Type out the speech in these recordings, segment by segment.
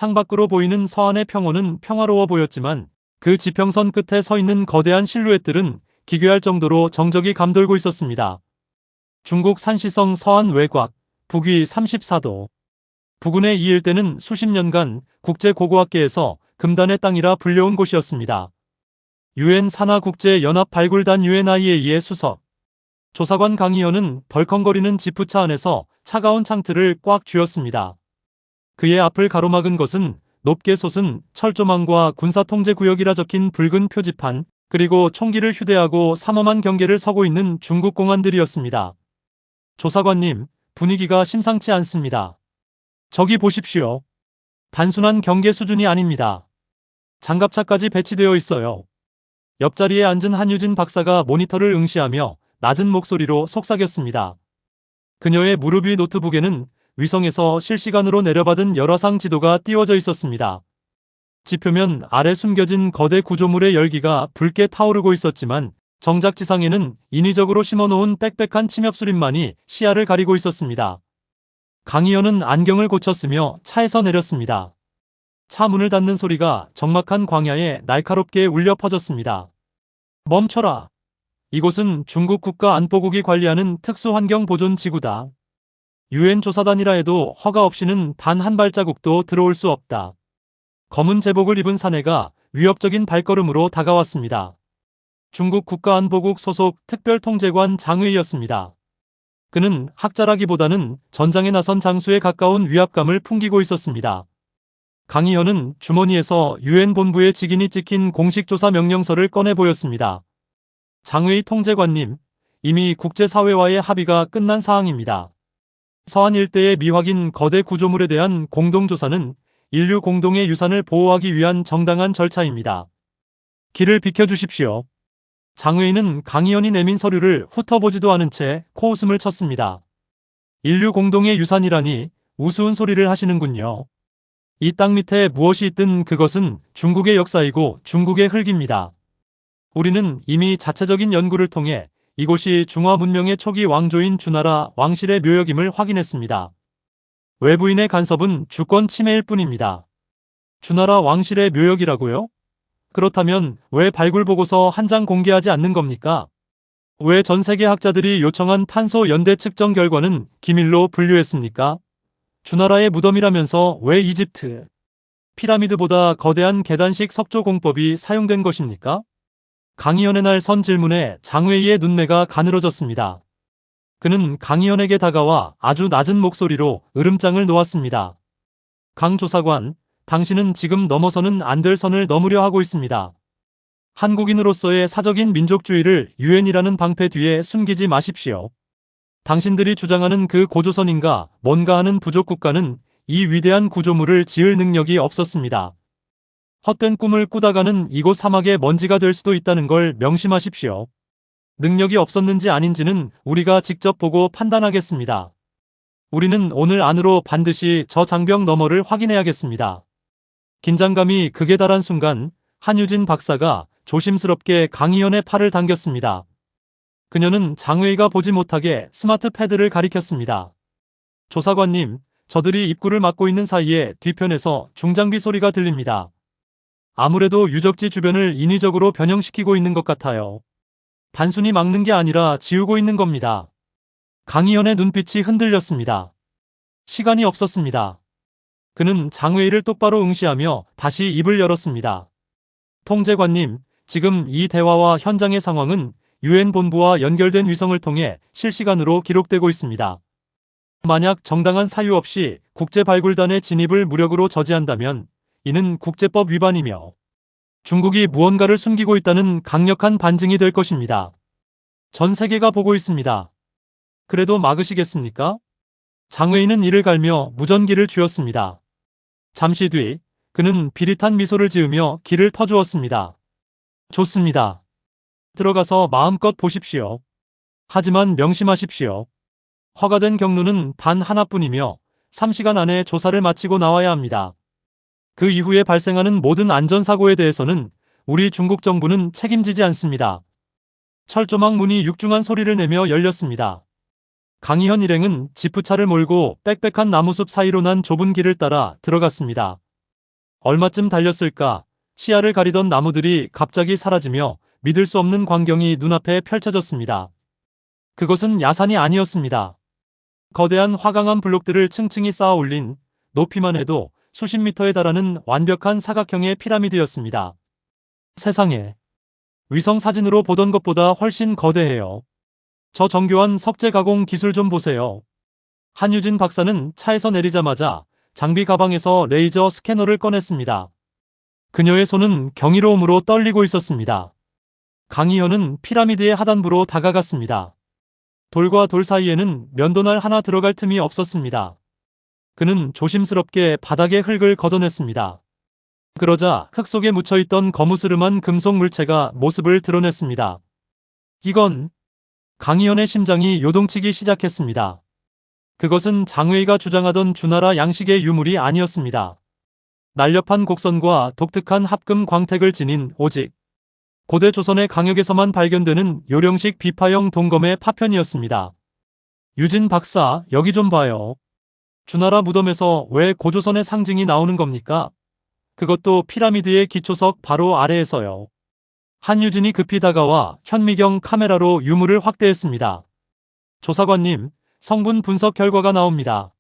창밖으로 보이는 서안의 평원은 평화로워 보였지만 그 지평선 끝에 서 있는 거대한 실루엣들은 기괴할 정도로 정적이 감돌고 있었습니다. 중국 산시성 서안 외곽, 북위 34도. 부근의 이 일대는 수십 년간 국제고고학계에서 금단의 땅이라 불려온 곳이었습니다. 유엔 산하국제연합 발굴단 UNIA의 수석 조사관 강희연은 덜컹거리는 지프차 안에서 차가운 창틀을 꽉 쥐었습니다. 그의 앞을 가로막은 것은 높게 솟은 철조망과 군사통제구역이라 적힌 붉은 표지판, 그리고 총기를 휴대하고 삼엄한 경계를 서고 있는 중국 공안들이었습니다. 조사관님, 분위기가 심상치 않습니다. 저기 보십시오. 단순한 경계 수준이 아닙니다. 장갑차까지 배치되어 있어요. 옆자리에 앉은 한유진 박사가 모니터를 응시하며 낮은 목소리로 속삭였습니다. 그녀의 무릎 위 노트북에는 위성에서 실시간으로 내려받은 열화상 지도가 띄워져 있었습니다. 지표면 아래 숨겨진 거대 구조물의 열기가 붉게 타오르고 있었지만 정작 지상에는 인위적으로 심어놓은 빽빽한 침엽수림만이 시야를 가리고 있었습니다. 강희연은 안경을 고쳤으며 차에서 내렸습니다. 차 문을 닫는 소리가 적막한 광야에 날카롭게 울려 퍼졌습니다. 멈춰라. 이곳은 중국 국가안보국이 관리하는 특수환경보존지구다. 유엔 조사단이라 해도 허가 없이는 단 한 발자국도 들어올 수 없다. 검은 제복을 입은 사내가 위협적인 발걸음으로 다가왔습니다. 중국 국가안보국 소속 특별통제관 장의였습니다. 그는 학자라기보다는 전장에 나선 장수에 가까운 위압감을 풍기고 있었습니다. 강희연은 주머니에서 유엔 본부의 직인이 찍힌 공식조사 명령서를 꺼내 보였습니다. 장의 통제관님, 이미 국제사회와의 합의가 끝난 사항입니다. 서안 일대의 미확인 거대 구조물에 대한 공동조사는 인류 공동의 유산을 보호하기 위한 정당한 절차입니다. 길을 비켜주십시오. 장의는 강희연이 내민 서류를 훑어보지도 않은 채 코웃음을 쳤습니다. 인류 공동의 유산이라니 우스운 소리를 하시는군요. 이 땅 밑에 무엇이 있든 그것은 중국의 역사이고 중국의 흙입니다. 우리는 이미 자체적인 연구를 통해 이곳이 중화 문명의 초기 왕조인 주나라 왕실의 묘역임을 확인했습니다. 외부인의 간섭은 주권 침해일 뿐입니다. 주나라 왕실의 묘역이라고요? 그렇다면 왜 발굴 보고서 한 장 공개하지 않는 겁니까? 왜 전 세계 학자들이 요청한 탄소 연대 측정 결과는 기밀로 분류했습니까? 주나라의 무덤이라면서 왜 이집트 피라미드보다 거대한 계단식 석조 공법이 사용된 것입니까? 강희연의 날 선 질문에 장회의의 눈매가 가늘어졌습니다. 그는 강희연에게 다가와 아주 낮은 목소리로 으름장을 놓았습니다. 강 조사관, 당신은 지금 넘어서는 안 될 선을 넘으려 하고 있습니다. 한국인으로서의 사적인 민족주의를 유엔이라는 방패 뒤에 숨기지 마십시오. 당신들이 주장하는 그 고조선인가 뭔가 하는 부족 국가는 이 위대한 구조물을 지을 능력이 없었습니다. 헛된 꿈을 꾸다가는 이곳 사막의 먼지가 될 수도 있다는 걸 명심하십시오. 능력이 없었는지 아닌지는 우리가 직접 보고 판단하겠습니다. 우리는 오늘 안으로 반드시 저 장벽 너머를 확인해야겠습니다. 긴장감이 극에 달한 순간 한유진 박사가 조심스럽게 강희연의 팔을 당겼습니다. 그녀는 장회의가 보지 못하게 스마트 패드를 가리켰습니다. 조사관님, 저들이 입구를 막고 있는 사이에 뒤편에서 중장비 소리가 들립니다. 아무래도 유적지 주변을 인위적으로 변형시키고 있는 것 같아요. 단순히 막는 게 아니라 지우고 있는 겁니다. 강희연의 눈빛이 흔들렸습니다. 시간이 없었습니다. 그는 장회의를 똑바로 응시하며 다시 입을 열었습니다. 통제관님, 지금 이 대화와 현장의 상황은 유엔 본부와 연결된 위성을 통해 실시간으로 기록되고 있습니다. 만약 정당한 사유 없이 국제발굴단의 진입을 무력으로 저지한다면 이는 국제법 위반이며 중국이 무언가를 숨기고 있다는 강력한 반증이 될 것입니다. 전 세계가 보고 있습니다. 그래도 막으시겠습니까? 장회의는 이를 갈며 무전기를 쥐었습니다. 잠시 뒤 그는 비릿한 미소를 지으며 길을 터주었습니다. 좋습니다. 들어가서 마음껏 보십시오. 하지만 명심하십시오. 허가된 경로는 단 하나뿐이며 3시간 안에 조사를 마치고 나와야 합니다. 그 이후에 발생하는 모든 안전사고에 대해서는 우리 중국 정부는 책임지지 않습니다. 철조망 문이 육중한 소리를 내며 열렸습니다. 강희연 일행은 지프차를 몰고 빽빽한 나무숲 사이로 난 좁은 길을 따라 들어갔습니다. 얼마쯤 달렸을까? 시야를 가리던 나무들이 갑자기 사라지며 믿을 수 없는 광경이 눈앞에 펼쳐졌습니다. 그것은 야산이 아니었습니다. 거대한 화강암 블록들을 층층이 쌓아 올린 높이만 해도 수십 미터에 달하는 완벽한 사각형의 피라미드였습니다. 세상에, 위성 사진으로 보던 것보다 훨씬 거대해요. 저 정교한 석재 가공 기술 좀 보세요. 한유진 박사는 차에서 내리자마자 장비 가방에서 레이저 스캐너를 꺼냈습니다. 그녀의 손은 경이로움으로 떨리고 있었습니다. 강희연은 피라미드의 하단부로 다가갔습니다. 돌과 돌 사이에는 면도날 하나 들어갈 틈이 없었습니다. 그는 조심스럽게 바닥에 흙을 걷어냈습니다. 그러자 흙 속에 묻혀있던 거무스름한 금속 물체가 모습을 드러냈습니다. 이건... 강희연의 심장이 요동치기 시작했습니다. 그것은 장웨이가 주장하던 주나라 양식의 유물이 아니었습니다. 날렵한 곡선과 독특한 합금 광택을 지닌 오직 고대 조선의 강역에서만 발견되는 요령식 비파형 동검의 파편이었습니다. 유진 박사, 여기 좀 봐요. 주나라 무덤에서 왜 고조선의 상징이 나오는 겁니까? 그것도 피라미드의 기초석 바로 아래에서요. 한유진이 급히 다가와 현미경 카메라로 유물을 확대했습니다. 조사관님, 성분 분석 결과가 나옵니다.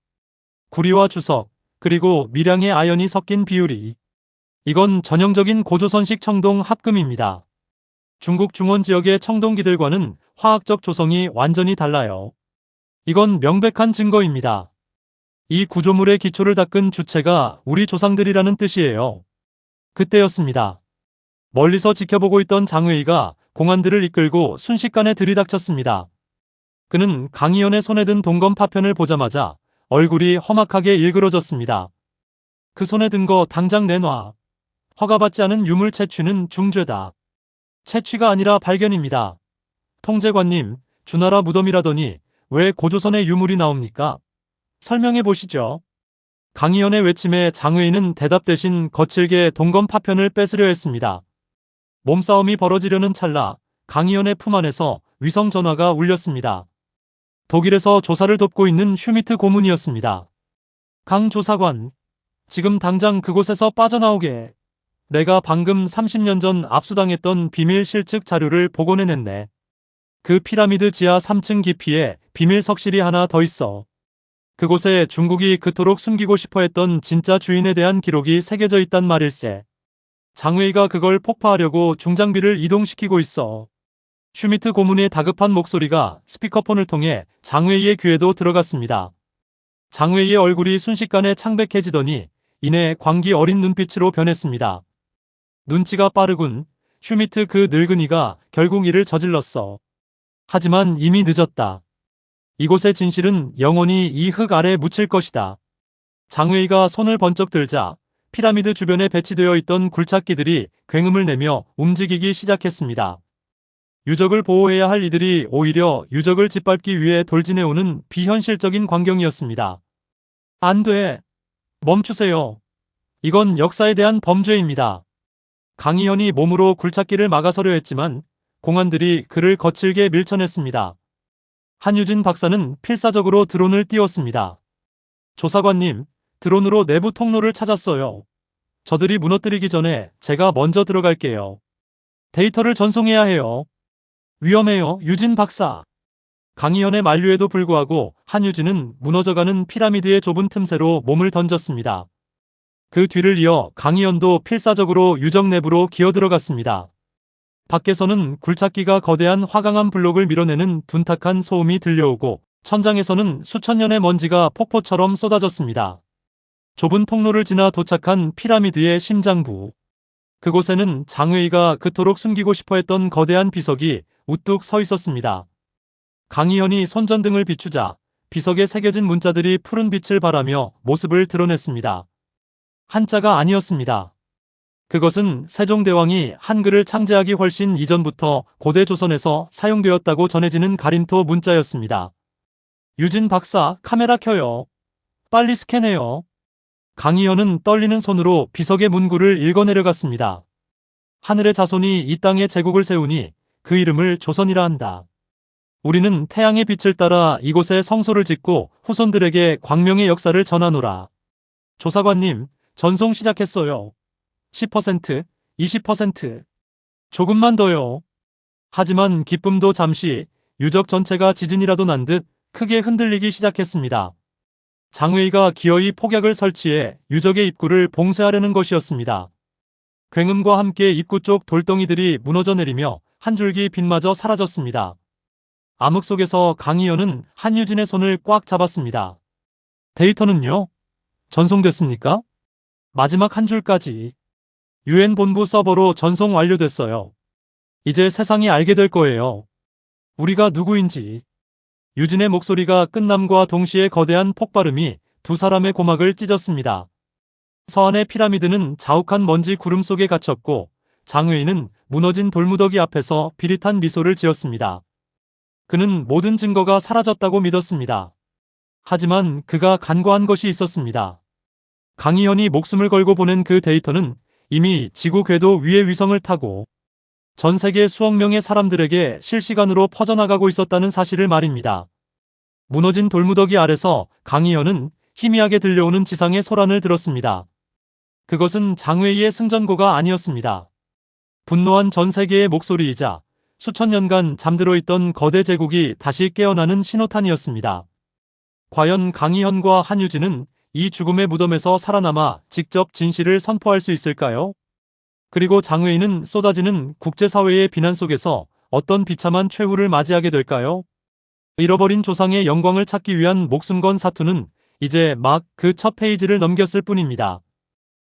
구리와 주석, 그리고 미량의 아연이 섞인 비율이. 이건 전형적인 고조선식 청동 합금입니다. 중국 중원 지역의 청동기들과는 화학적 조성이 완전히 달라요. 이건 명백한 증거입니다. 이 구조물의 기초를 닦은 주체가 우리 조상들이라는 뜻이에요. 그때였습니다. 멀리서 지켜보고 있던 장웨이가 공안들을 이끌고 순식간에 들이닥쳤습니다. 그는 강희연의 손에 든 동검 파편을 보자마자 얼굴이 험악하게 일그러졌습니다. 그 손에 든 거 당장 내놔. 허가받지 않은 유물 채취는 중죄다. 채취가 아니라 발견입니다. 통제관님, 주나라 무덤이라더니 왜 고조선의 유물이 나옵니까? 설명해 보시죠. 강희연의 외침에 장웨이는 대답 대신 거칠게 동검 파편을 뺏으려 했습니다. 몸싸움이 벌어지려는 찰나 강희연의 품 안에서 위성 전화가 울렸습니다. 독일에서 조사를 돕고 있는 슈미트 고문이었습니다. 강 조사관, 지금 당장 그곳에서 빠져나오게. 내가 방금 30년 전 압수당했던 비밀 실측 자료를 복원해냈네. 그 피라미드 지하 3층 깊이에 비밀 석실이 하나 더 있어. 그곳에 중국이 그토록 숨기고 싶어 했던 진짜 주인에 대한 기록이 새겨져 있단 말일세. 장웨이가 그걸 폭파하려고 중장비를 이동시키고 있어. 슈미트 고문의 다급한 목소리가 스피커폰을 통해 장웨이의 귀에도 들어갔습니다. 장웨이의 얼굴이 순식간에 창백해지더니 이내 광기 어린 눈빛으로 변했습니다. 눈치가 빠르군. 슈미트 그 늙은이가 결국 이를 저질렀어. 하지만 이미 늦었다. 이곳의 진실은 영원히 이 흙 아래 묻힐 것이다. 장웨이가 손을 번쩍 들자 피라미드 주변에 배치되어 있던 굴착기들이 굉음을 내며 움직이기 시작했습니다. 유적을 보호해야 할 이들이 오히려 유적을 짓밟기 위해 돌진해오는 비현실적인 광경이었습니다. 안 돼. 멈추세요. 이건 역사에 대한 범죄입니다. 강희연이 몸으로 굴착기를 막아서려 했지만 공안들이 그를 거칠게 밀쳐냈습니다. 한유진 박사는 필사적으로 드론을 띄웠습니다. 조사관님, 드론으로 내부 통로를 찾았어요. 저들이 무너뜨리기 전에 제가 먼저 들어갈게요. 데이터를 전송해야 해요. 위험해요, 유진 박사. 강희연의 만류에도 불구하고 한유진은 무너져가는 피라미드의 좁은 틈새로 몸을 던졌습니다. 그 뒤를 이어 강희연도 필사적으로 유적 내부로 기어들어갔습니다. 밖에서는 굴착기가 거대한 화강암 블록을 밀어내는 둔탁한 소음이 들려오고 천장에서는 수천 년의 먼지가 폭포처럼 쏟아졌습니다. 좁은 통로를 지나 도착한 피라미드의 심장부. 그곳에는 장웨이가 그토록 숨기고 싶어했던 거대한 비석이 우뚝 서 있었습니다. 강희연이 손전등을 비추자 비석에 새겨진 문자들이 푸른 빛을 발하며 모습을 드러냈습니다. 한자가 아니었습니다. 그것은 세종대왕이 한글을 창제하기 훨씬 이전부터 고대 조선에서 사용되었다고 전해지는 가림토 문자였습니다. 유진 박사, 카메라 켜요. 빨리 스캔해요. 강희연은 떨리는 손으로 비석의 문구를 읽어내려갔습니다. 하늘의 자손이 이 땅에 제국을 세우니 그 이름을 조선이라 한다. 우리는 태양의 빛을 따라 이곳에 성소를 짓고 후손들에게 광명의 역사를 전하노라. 조사관님, 전송 시작했어요. 10%, 20%. 조금만 더요. 하지만 기쁨도 잠시 유적 전체가 지진이라도 난 듯 크게 흔들리기 시작했습니다. 장웨이가 기어이 폭약을 설치해 유적의 입구를 봉쇄하려는 것이었습니다. 굉음과 함께 입구 쪽 돌덩이들이 무너져 내리며 한 줄기 빛마저 사라졌습니다. 암흑 속에서 강희연은 한유진의 손을 꽉 잡았습니다. 데이터는요? 전송됐습니까? 마지막 한 줄까지. UN 본부 서버로 전송 완료됐어요. 이제 세상이 알게 될 거예요. 우리가 누구인지. 유진의 목소리가 끝남과 동시에 거대한 폭발음이 두 사람의 고막을 찢었습니다. 서안의 피라미드는 자욱한 먼지 구름 속에 갇혔고 장웨이는 무너진 돌무더기 앞에서 비릿한 미소를 지었습니다. 그는 모든 증거가 사라졌다고 믿었습니다. 하지만 그가 간과한 것이 있었습니다. 강희연이 목숨을 걸고 보낸 그 데이터는 이미 지구 궤도 위의 위성을 타고 전 세계 수억 명의 사람들에게 실시간으로 퍼져나가고 있었다는 사실을 말입니다. 무너진 돌무더기 아래서 강희연은 희미하게 들려오는 지상의 소란을 들었습니다. 그것은 장웨이의 승전고가 아니었습니다. 분노한 전 세계의 목소리이자 수천 년간 잠들어 있던 거대 제국이 다시 깨어나는 신호탄이었습니다. 과연 강희연과 한유진은 이 죽음의 무덤에서 살아남아 직접 진실을 선포할 수 있을까요? 그리고 장웨이는 쏟아지는 국제사회의 비난 속에서 어떤 비참한 최후를 맞이하게 될까요? 잃어버린 조상의 영광을 찾기 위한 목숨 건 사투는 이제 막 그 첫 페이지를 넘겼을 뿐입니다.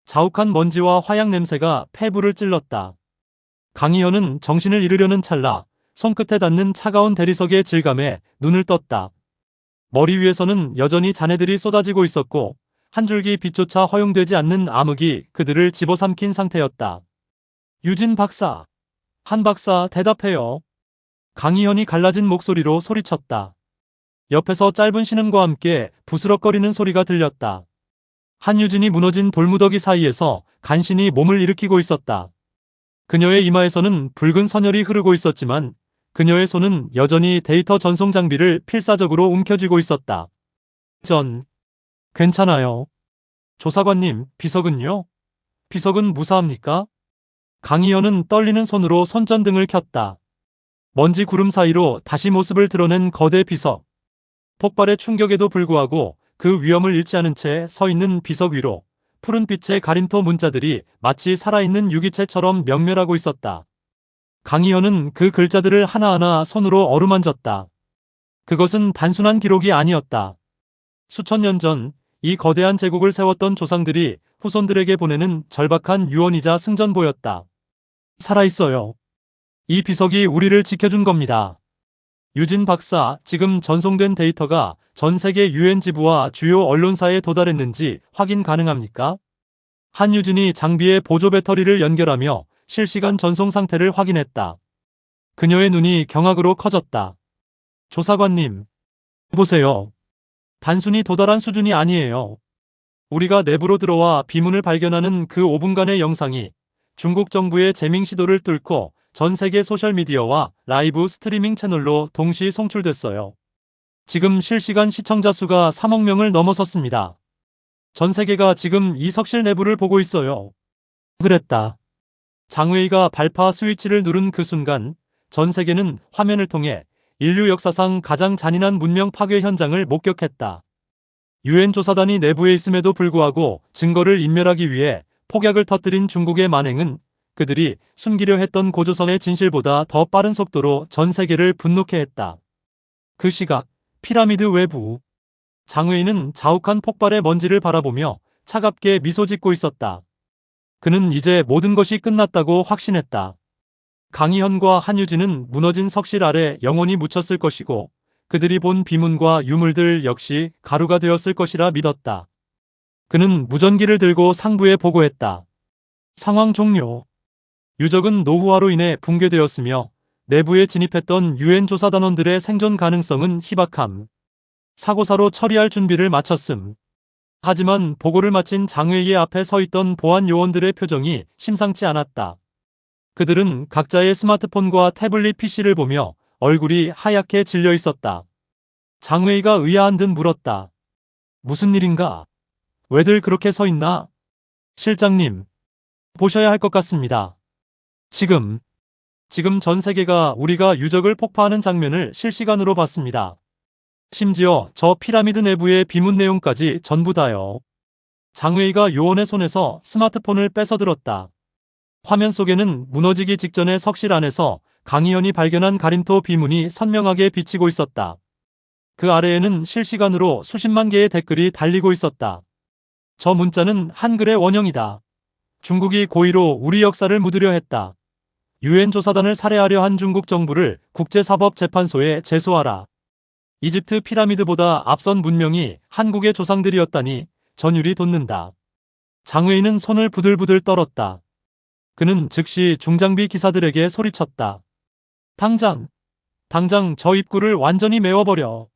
자욱한 먼지와 화약 냄새가 폐부를 찔렀다. 강희연은 정신을 잃으려는 찰나 손끝에 닿는 차가운 대리석의 질감에 눈을 떴다. 머리 위에서는 여전히 잔해들이 쏟아지고 있었고 한 줄기 빛조차 허용되지 않는 암흑이 그들을 집어삼킨 상태였다. 유진 박사. 한 박사 대답해요. 강희연이 갈라진 목소리로 소리쳤다. 옆에서 짧은 신음과 함께 부스럭거리는 소리가 들렸다. 한유진이 무너진 돌무더기 사이에서 간신히 몸을 일으키고 있었다. 그녀의 이마에서는 붉은 선혈이 흐르고 있었지만 그녀의 손은 여전히 데이터 전송 장비를 필사적으로 움켜쥐고 있었다. 괜찮아요. 조사관님, 비석은요? 비석은 무사합니까? 강희연은 떨리는 손으로 손전등을 켰다. 먼지 구름 사이로 다시 모습을 드러낸 거대 비석. 폭발의 충격에도 불구하고 그 위험을 잃지 않은 채 서 있는 비석 위로 푸른빛의 가림토 문자들이 마치 살아있는 유기체처럼 명멸하고 있었다. 강희연은 그 글자들을 하나하나 손으로 어루만졌다. 그것은 단순한 기록이 아니었다. 수천 년 전 이 거대한 제국을 세웠던 조상들이 후손들에게 보내는 절박한 유언이자 승전보였다. 살아있어요. 이 비석이 우리를 지켜준 겁니다. 유진 박사, 지금 전송된 데이터가 전 세계 UN 지부와 주요 언론사에 도달했는지 확인 가능합니까? 한유진이 장비에 보조 배터리를 연결하며 실시간 전송 상태를 확인했다. 그녀의 눈이 경악으로 커졌다. 조사관님, 보세요. 단순히 도달한 수준이 아니에요. 우리가 내부로 들어와 비문을 발견하는 그 5분간의 영상이 중국 정부의 재밍 시도를 뚫고 전 세계 소셜미디어와 라이브 스트리밍 채널로 동시 송출됐어요. 지금 실시간 시청자 수가 3억 명을 넘어섰습니다. 전 세계가 지금 이 석실 내부를 보고 있어요. 그랬다. 장웨이가 발파 스위치를 누른 그 순간 전 세계는 화면을 통해 인류 역사상 가장 잔인한 문명 파괴 현장을 목격했다. UN 조사단이 내부에 있음에도 불구하고 증거를 인멸하기 위해 폭약을 터뜨린 중국의 만행은 그들이 숨기려 했던 고조선의 진실보다 더 빠른 속도로 전 세계를 분노케 했다. 그 시각 피라미드 외부 장웨이는 자욱한 폭발의 먼지를 바라보며 차갑게 미소 짓고 있었다. 그는 이제 모든 것이 끝났다고 확신했다. 강희연과 한유진은 무너진 석실 아래 영원히 묻혔을 것이고 그들이 본 비문과 유물들 역시 가루가 되었을 것이라 믿었다. 그는 무전기를 들고 상부에 보고했다. 상황 종료. 유적은 노후화로 인해 붕괴되었으며 내부에 진입했던 UN 조사단원들의 생존 가능성은 희박함. 사고사로 처리할 준비를 마쳤음. 하지만 보고를 마친 장웨이의 앞에 서 있던 보안 요원들의 표정이 심상치 않았다. 그들은 각자의 스마트폰과 태블릿 PC를 보며 얼굴이 하얗게 질려 있었다. 장웨이가 의아한 듯 물었다. 무슨 일인가? 왜들 그렇게 서 있나? 실장님, 보셔야 할 것 같습니다. 지금 전 세계가 우리가 유적을 폭파하는 장면을 실시간으로 봤습니다. 심지어 저 피라미드 내부의 비문 내용까지 전부 다요. 장웨이가 요원의 손에서 스마트폰을 뺏어들었다. 화면 속에는 무너지기 직전의 석실 안에서 강희연이 발견한 가림토 비문이 선명하게 비치고 있었다. 그 아래에는 실시간으로 수십만 개의 댓글이 달리고 있었다. 저 문자는 한글의 원형이다. 중국이 고의로 우리 역사를 묻으려 했다. 유엔 조사단을 살해하려 한 중국 정부를 국제사법재판소에 제소하라. 이집트 피라미드보다 앞선 문명이 한국의 조상들이었다니 전율이 돋는다. 장웨이는 손을 부들부들 떨었다. 그는 즉시 중장비 기사들에게 소리쳤다. 당장 저 입구를 완전히 메워버려.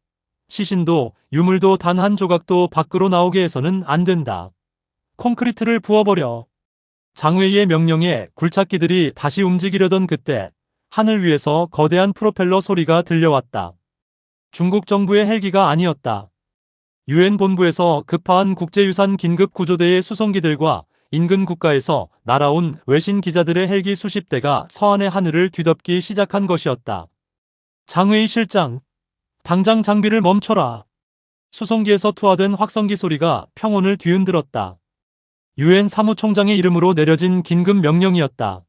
시신도 유물도 단 한 조각도 밖으로 나오게 해서는 안 된다. 콘크리트를 부어버려. 장웨이의 명령에 굴착기들이 다시 움직이려던 그때 하늘 위에서 거대한 프로펠러 소리가 들려왔다. 중국 정부의 헬기가 아니었다. 유엔 본부에서 급파한 국제유산 긴급구조대의 수송기들과 인근 국가에서 날아온 외신 기자들의 헬기 수십 대가 서안의 하늘을 뒤덮기 시작한 것이었다. 장웨이 실장, 당장 장비를 멈춰라. 수송기에서 투하된 확성기 소리가 평온을 뒤흔들었다. 유엔 사무총장의 이름으로 내려진 긴급 명령이었다.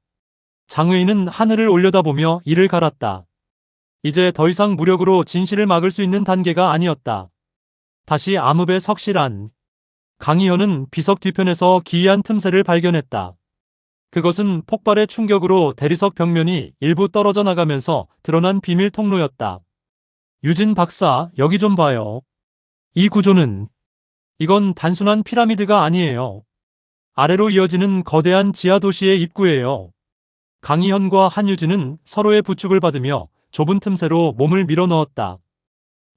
장웨이는 하늘을 올려다보며 이를 갈았다. 이제 더 이상 무력으로 진실을 막을 수 있는 단계가 아니었다. 다시 암흑의 석실 안. 강희연은 비석 뒤편에서 기이한 틈새를 발견했다. 그것은 폭발의 충격으로 대리석 벽면이 일부 떨어져 나가면서 드러난 비밀 통로였다. 유진 박사, 여기 좀 봐요. 이 구조는, 이건 단순한 피라미드가 아니에요. 아래로 이어지는 거대한 지하 도시의 입구예요. 강희현과 한유진은 서로의 부축을 받으며 좁은 틈새로 몸을 밀어 넣었다.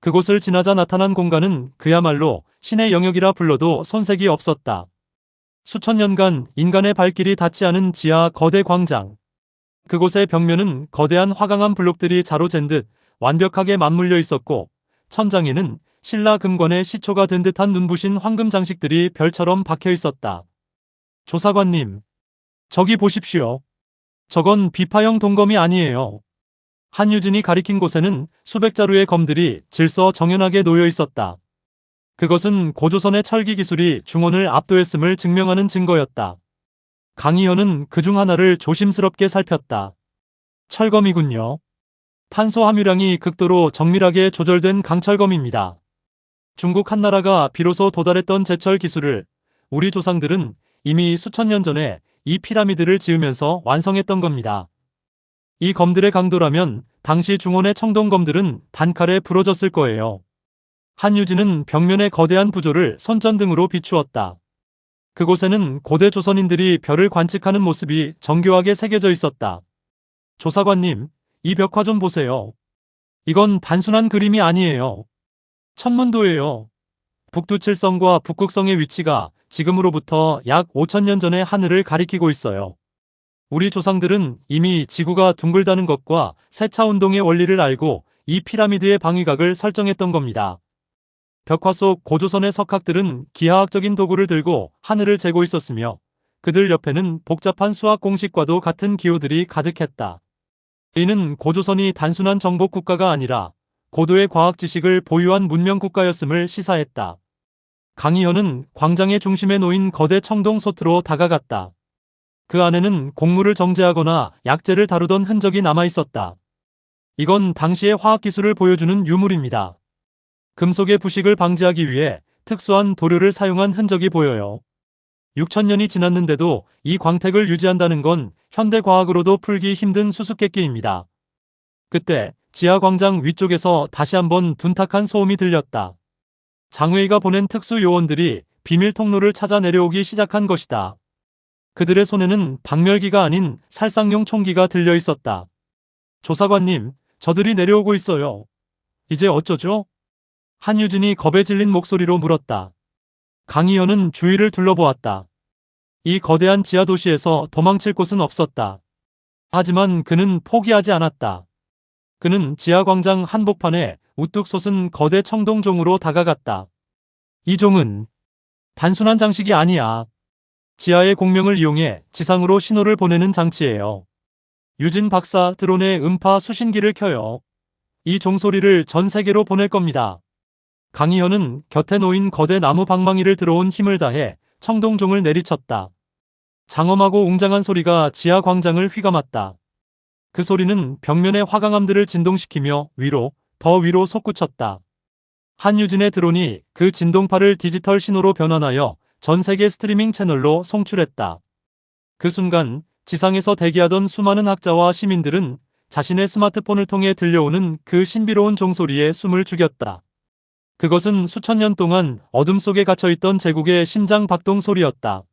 그곳을 지나자 나타난 공간은 그야말로 신의 영역이라 불러도 손색이 없었다. 수천 년간 인간의 발길이 닿지 않은 지하 거대 광장. 그곳의 벽면은 거대한 화강암 블록들이 자로 잰 듯 완벽하게 맞물려 있었고, 천장에는 신라 금관의 시초가 된 듯한 눈부신 황금 장식들이 별처럼 박혀 있었다. 조사관님, 저기 보십시오. 저건 비파형 동검이 아니에요. 한유진이 가리킨 곳에는 수백 자루의 검들이 질서 정연하게 놓여 있었다. 그것은 고조선의 철기 기술이 중원을 압도했음을 증명하는 증거였다. 강희연은 그중 하나를 조심스럽게 살폈다. 철검이군요. 탄소 함유량이 극도로 정밀하게 조절된 강철검입니다. 중국 한나라가 비로소 도달했던 제철 기술을 우리 조상들은 이미 수천 년 전에 이 피라미드를 지으면서 완성했던 겁니다. 이 검들의 강도라면 당시 중원의 청동검들은 단칼에 부러졌을 거예요. 한유진은 벽면의 거대한 구조를 손전등으로 비추었다. 그곳에는 고대 조선인들이 별을 관측하는 모습이 정교하게 새겨져 있었다. 조사관님, 이 벽화 좀 보세요. 이건 단순한 그림이 아니에요. 천문도예요. 북두칠성과 북극성의 위치가 지금으로부터 약 5,000년 전의 하늘을 가리키고 있어요. 우리 조상들은 이미 지구가 둥글다는 것과 세차운동의 원리를 알고 이 피라미드의 방위각을 설정했던 겁니다. 벽화 속 고조선의 석학들은 기하학적인 도구를 들고 하늘을 재고 있었으며 그들 옆에는 복잡한 수학 공식과도 같은 기호들이 가득했다. 이는 고조선이 단순한 정복 국가가 아니라 고도의 과학 지식을 보유한 문명 국가였음을 시사했다. 강희연은 광장의 중심에 놓인 거대 청동 소트로 다가갔다. 그 안에는 곡물을 정제하거나 약재를 다루던 흔적이 남아 있었다. 이건 당시의 화학기술을 보여주는 유물입니다. 금속의 부식을 방지하기 위해 특수한 도료를 사용한 흔적이 보여요. 6,000년이 지났는데도 이 광택을 유지한다는 건 현대 과학으로도 풀기 힘든 수수께끼입니다. 그때 지하 광장 위쪽에서 다시 한번 둔탁한 소음이 들렸다. 장웨이가 보낸 특수 요원들이 비밀 통로를 찾아 내려오기 시작한 것이다. 그들의 손에는 박멸기가 아닌 살상용 총기가 들려 있었다. 조사관님, 저들이 내려오고 있어요. 이제 어쩌죠? 한유진이 겁에 질린 목소리로 물었다. 강희연은 주위를 둘러보았다. 이 거대한 지하 도시에서 도망칠 곳은 없었다. 하지만 그는 포기하지 않았다. 그는 지하 광장 한복판에 우뚝 솟은 거대 청동종으로 다가갔다. 이 종은 단순한 장식이 아니야. 지하의 공명을 이용해 지상으로 신호를 보내는 장치예요. 유진 박사 드론에 음파 수신기를 켜요. 이 종소리를 전 세계로 보낼 겁니다. 강희현은 곁에 놓인 거대 나무 방망이를 들어온 힘을 다해 청동종을 내리쳤다. 장엄하고 웅장한 소리가 지하 광장을 휘감았다. 그 소리는 벽면의 화강암들을 진동시키며 위로, 더 위로 솟구쳤다. 한유진의 드론이 그 진동파를 디지털 신호로 변환하여 전 세계 스트리밍 채널로 송출했다. 그 순간 지상에서 대기하던 수많은 학자와 시민들은 자신의 스마트폰을 통해 들려오는 그 신비로운 종소리에 숨을 죽였다. 그것은 수천 년 동안 어둠 속에 갇혀있던 제국의 심장 박동 소리였다.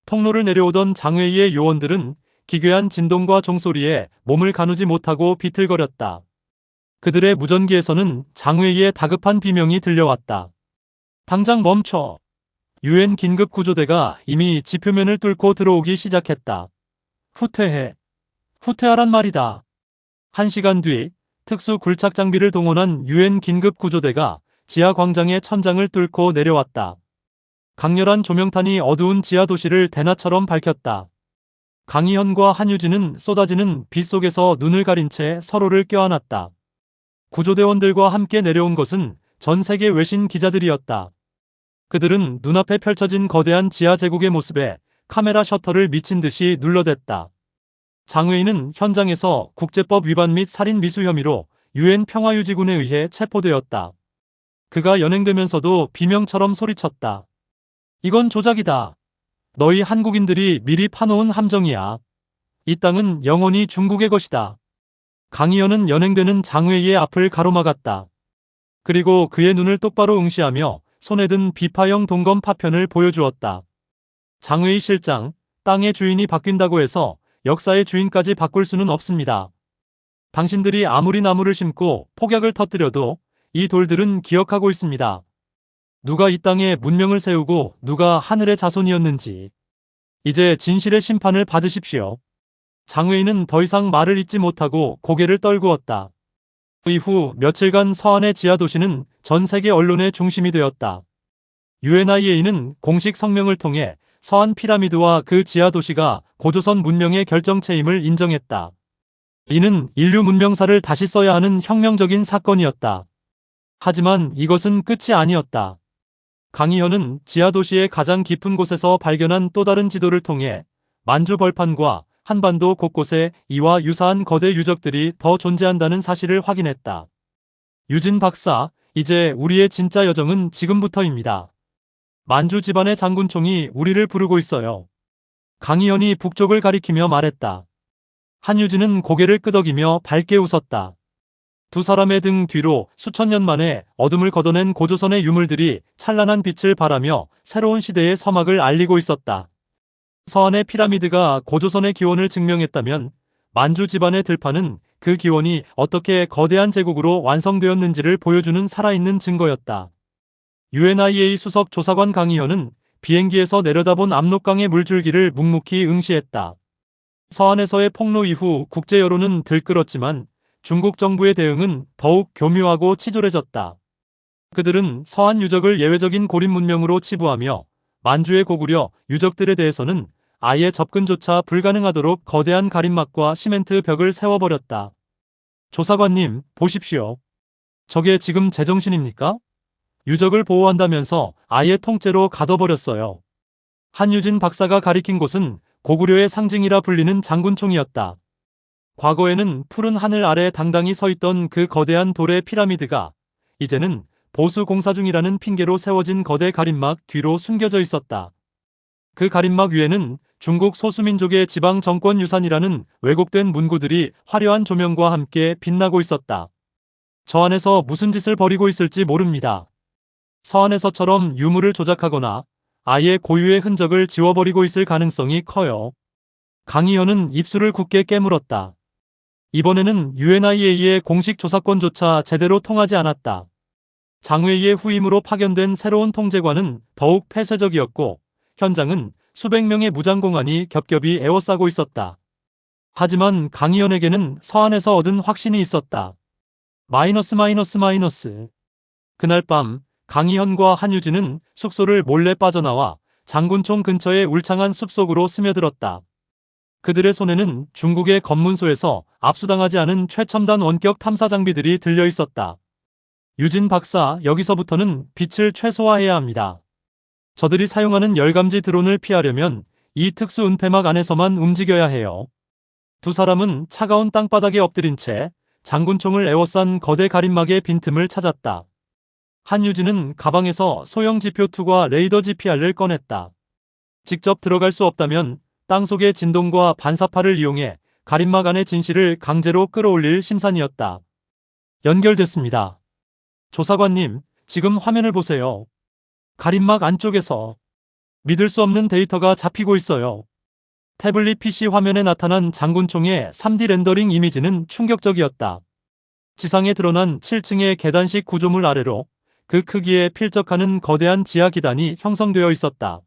통로를 내려오던 장외의 요원들은 기괴한 진동과 종소리에 몸을 가누지 못하고 비틀거렸다. 그들의 무전기에서는 장외의 다급한 비명이 들려왔다. 당장 멈춰. 유엔 긴급구조대가 이미 지표면을 뚫고 들어오기 시작했다. 후퇴해. 후퇴하란 말이다. 1시간 뒤 특수 굴착 장비를 동원한 유엔 긴급구조대가 지하 광장의 천장을 뚫고 내려왔다. 강렬한 조명탄이 어두운 지하 도시를 대낮처럼 밝혔다. 강희현과 한유진은 쏟아지는 빛 속에서 눈을 가린 채 서로를 껴안았다. 구조대원들과 함께 내려온 것은 전 세계 외신 기자들이었다. 그들은 눈앞에 펼쳐진 거대한 지하 제국의 모습에 카메라 셔터를 미친 듯이 눌러댔다. 장외인은 현장에서 국제법 위반 및 살인 미수 혐의로 유엔 평화유지군에 의해 체포되었다. 그가 연행되면서도 비명처럼 소리쳤다. 이건 조작이다. 너희 한국인들이 미리 파놓은 함정이야. 이 땅은 영원히 중국의 것이다. 강희현은 연행되는 장외의 앞을 가로막았다. 그리고 그의 눈을 똑바로 응시하며 손에 든 비파형 동검 파편을 보여주었다. 장외의 실장, 땅의 주인이 바뀐다고 해서 역사의 주인까지 바꿀 수는 없습니다. 당신들이 아무리 나무를 심고 폭약을 터뜨려도 이 돌들은 기억하고 있습니다. 누가 이 땅에 문명을 세우고 누가 하늘의 자손이었는지. 이제 진실의 심판을 받으십시오. 장외인은 더 이상 말을 잇지 못하고 고개를 떨구었다. 이후 며칠간 서안의 지하 도시는 전 세계 언론의 중심이 되었다. UNIA는 공식 성명을 통해 서안 피라미드와 그 지하 도시가 고조선 문명의 결정체임을 인정했다. 이는 인류 문명사를 다시 써야 하는 혁명적인 사건이었다. 하지만 이것은 끝이 아니었다. 강희현은 지하 도시의 가장 깊은 곳에서 발견한 또 다른 지도를 통해 만주 벌판과 한반도 곳곳에 이와 유사한 거대 유적들이 더 존재한다는 사실을 확인했다. 유진 박사, 이제 우리의 진짜 여정은 지금부터입니다. 만주 집안의 장군총이 우리를 부르고 있어요. 강희현이 북쪽을 가리키며 말했다. 한유진은 고개를 끄덕이며 밝게 웃었다. 두 사람의 등 뒤로 수천 년 만에 어둠을 걷어낸 고조선의 유물들이 찬란한 빛을 발하며 새로운 시대의 서막을 알리고 있었다. 서안의 피라미드가 고조선의 기원을 증명했다면 만주 집안의 들판은 그 기원이 어떻게 거대한 제국으로 완성되었는지를 보여주는 살아있는 증거였다. UNIA 수석 조사관 강희현은 비행기에서 내려다본 압록강의 물줄기를 묵묵히 응시했다. 서안에서의 폭로 이후 국제 여론은 들끓었지만 중국 정부의 대응은 더욱 교묘하고 치졸해졌다. 그들은 서안 유적을 예외적인 고립 문명으로 치부하며 만주의 고구려 유적들에 대해서는 아예 접근조차 불가능하도록 거대한 가림막과 시멘트 벽을 세워버렸다. 조사관님, 보십시오. 저게 지금 제정신입니까? 유적을 보호한다면서 아예 통째로 가둬버렸어요. 한유진 박사가 가리킨 곳은 고구려의 상징이라 불리는 장군총이었다. 과거에는 푸른 하늘 아래 당당히 서있던 그 거대한 돌의 피라미드가 이제는 보수 공사 중이라는 핑계로 세워진 거대 가림막 뒤로 숨겨져 있었다. 그 가림막 위에는 중국 소수민족의 지방 정권 유산이라는 왜곡된 문구들이 화려한 조명과 함께 빛나고 있었다. 저 안에서 무슨 짓을 벌이고 있을지 모릅니다. 서안에서처럼 유물을 조작하거나 아예 고유의 흔적을 지워버리고 있을 가능성이 커요. 강희현은 입술을 굳게 깨물었다. 이번에는 UNIA의 공식 조사권조차 제대로 통하지 않았다. 장외의 후임으로 파견된 새로운 통제관은 더욱 폐쇄적이었고 현장은 수백 명의 무장공안이 겹겹이 에워싸고 있었다. 하지만 강희현에게는 서안에서 얻은 확신이 있었다. 마이너스. 그날 밤 강희현과 한유진은 숙소를 몰래 빠져나와 장군총 근처의 울창한 숲속으로 스며들었다. 그들의 손에는 중국의 검문소에서 압수당하지 않은 최첨단 원격 탐사 장비들이 들려 있었다. 유진 박사, 여기서부터는 빛을 최소화해야 합니다. 저들이 사용하는 열감지 드론을 피하려면 이 특수 은폐막 안에서만 움직여야 해요. 두 사람은 차가운 땅바닥에 엎드린 채 장군총을 에워싼 거대 가림막의 빈틈을 찾았다. 한유진은 가방에서 소형 지표2과 레이더 GPR을 꺼냈다. 직접 들어갈 수 없다면 땅속의 진동과 반사파를 이용해 가림막 안의 진실을 강제로 끌어올릴 심산이었다. 연결됐습니다. 조사관님, 지금 화면을 보세요. 가림막 안쪽에서 믿을 수 없는 데이터가 잡히고 있어요. 태블릿 PC 화면에 나타난 장군총의 3D 렌더링 이미지는 충격적이었다. 지상에 드러난 7층의 계단식 구조물 아래로 그 크기에 필적하는 거대한 지하 기단이 형성되어 있었다.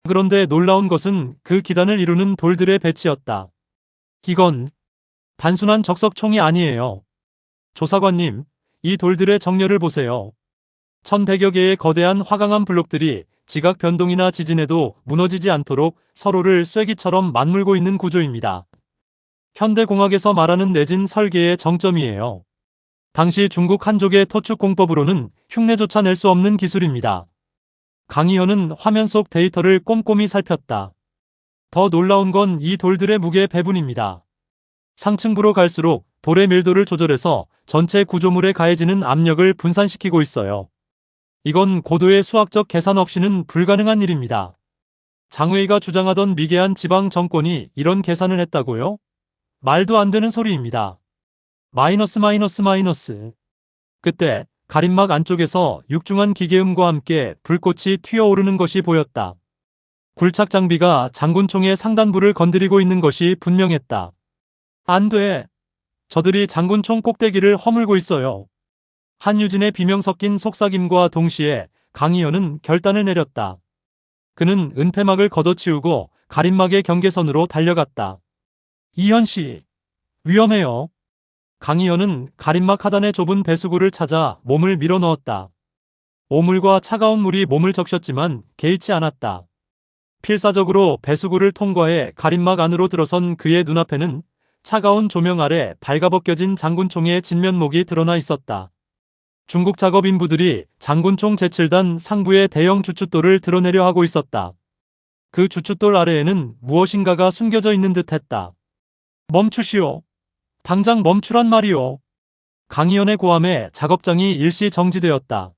그런데 놀라운 것은 그 기단을 이루는 돌들의 배치였다. 이건 단순한 적석총이 아니에요. 조사관님, 이 돌들의 정렬을 보세요. 1100여 개의 거대한 화강암 블록들이 지각 변동이나 지진에도 무너지지 않도록 서로를 쐐기처럼 맞물고 있는 구조입니다. 현대공학에서 말하는 내진 설계의 정점이에요. 당시 중국 한족의 토축 공법으로는 흉내조차 낼 수 없는 기술입니다. 강희현은 화면 속 데이터를 꼼꼼히 살폈다. 더 놀라운 건 이 돌들의 무게 배분입니다. 상층부로 갈수록 돌의 밀도를 조절해서 전체 구조물에 가해지는 압력을 분산시키고 있어요. 이건 고도의 수학적 계산 없이는 불가능한 일입니다. 장웨이가 주장하던 미개한 지방 정권이 이런 계산을 했다고요? 말도 안 되는 소리입니다. 마이너스. 그때 가림막 안쪽에서 육중한 기계음과 함께 불꽃이 튀어오르는 것이 보였다. 굴착 장비가 장군총의 상단부를 건드리고 있는 것이 분명했다. 안 돼. 저들이 장군총 꼭대기를 허물고 있어요. 한유진의 비명 섞인 속삭임과 동시에 강희연은 결단을 내렸다. 그는 은폐막을 걷어치우고 가림막의 경계선으로 달려갔다. 이현 씨, 위험해요. 강희연은 가림막 하단의 좁은 배수구를 찾아 몸을 밀어 넣었다. 오물과 차가운 물이 몸을 적셨지만 개의치 않았다. 필사적으로 배수구를 통과해 가림막 안으로 들어선 그의 눈앞에는 차가운 조명 아래 발가벗겨진 장군총의 진면목이 드러나 있었다. 중국 작업 인부들이 장군총 제7단 상부의 대형 주춧돌을 드러내려 하고 있었다. 그 주춧돌 아래에는 무엇인가가 숨겨져 있는 듯했다. 멈추시오. 당장 멈추란 말이오. 강희연의 고함에 작업장이 일시 정지되었다.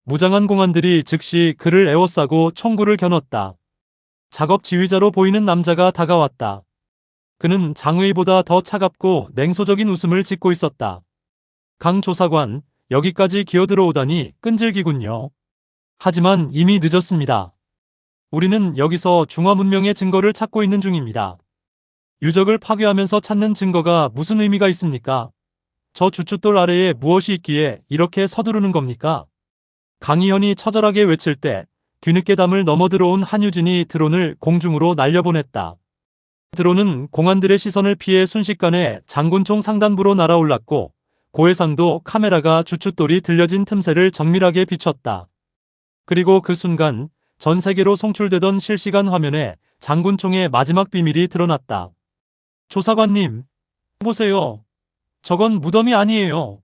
무장한 공안들이 즉시 그를 에워싸고 총구를 겨눴다. 작업 지휘자로 보이는 남자가 다가왔다. 그는 장의보다 더 차갑고 냉소적인 웃음을 짓고 있었다. 강 조사관, 여기까지 기어들어오다니 끈질기군요. 하지만 이미 늦었습니다. 우리는 여기서 중화 문명의 증거를 찾고 있는 중입니다. 유적을 파괴하면서 찾는 증거가 무슨 의미가 있습니까? 저 주춧돌 아래에 무엇이 있기에 이렇게 서두르는 겁니까? 강희연이 처절하게 외칠 때 뒤늦게 담을 넘어 들어온 한유진이 드론을 공중으로 날려보냈다. 드론은 공안들의 시선을 피해 순식간에 장군총 상단부로 날아올랐고 고해상도 카메라가 주춧돌이 들려진 틈새를 정밀하게 비췄다. 그리고 그 순간 전 세계로 송출되던 실시간 화면에 장군총의 마지막 비밀이 드러났다. 조사관님, 보세요. 저건 무덤이 아니에요.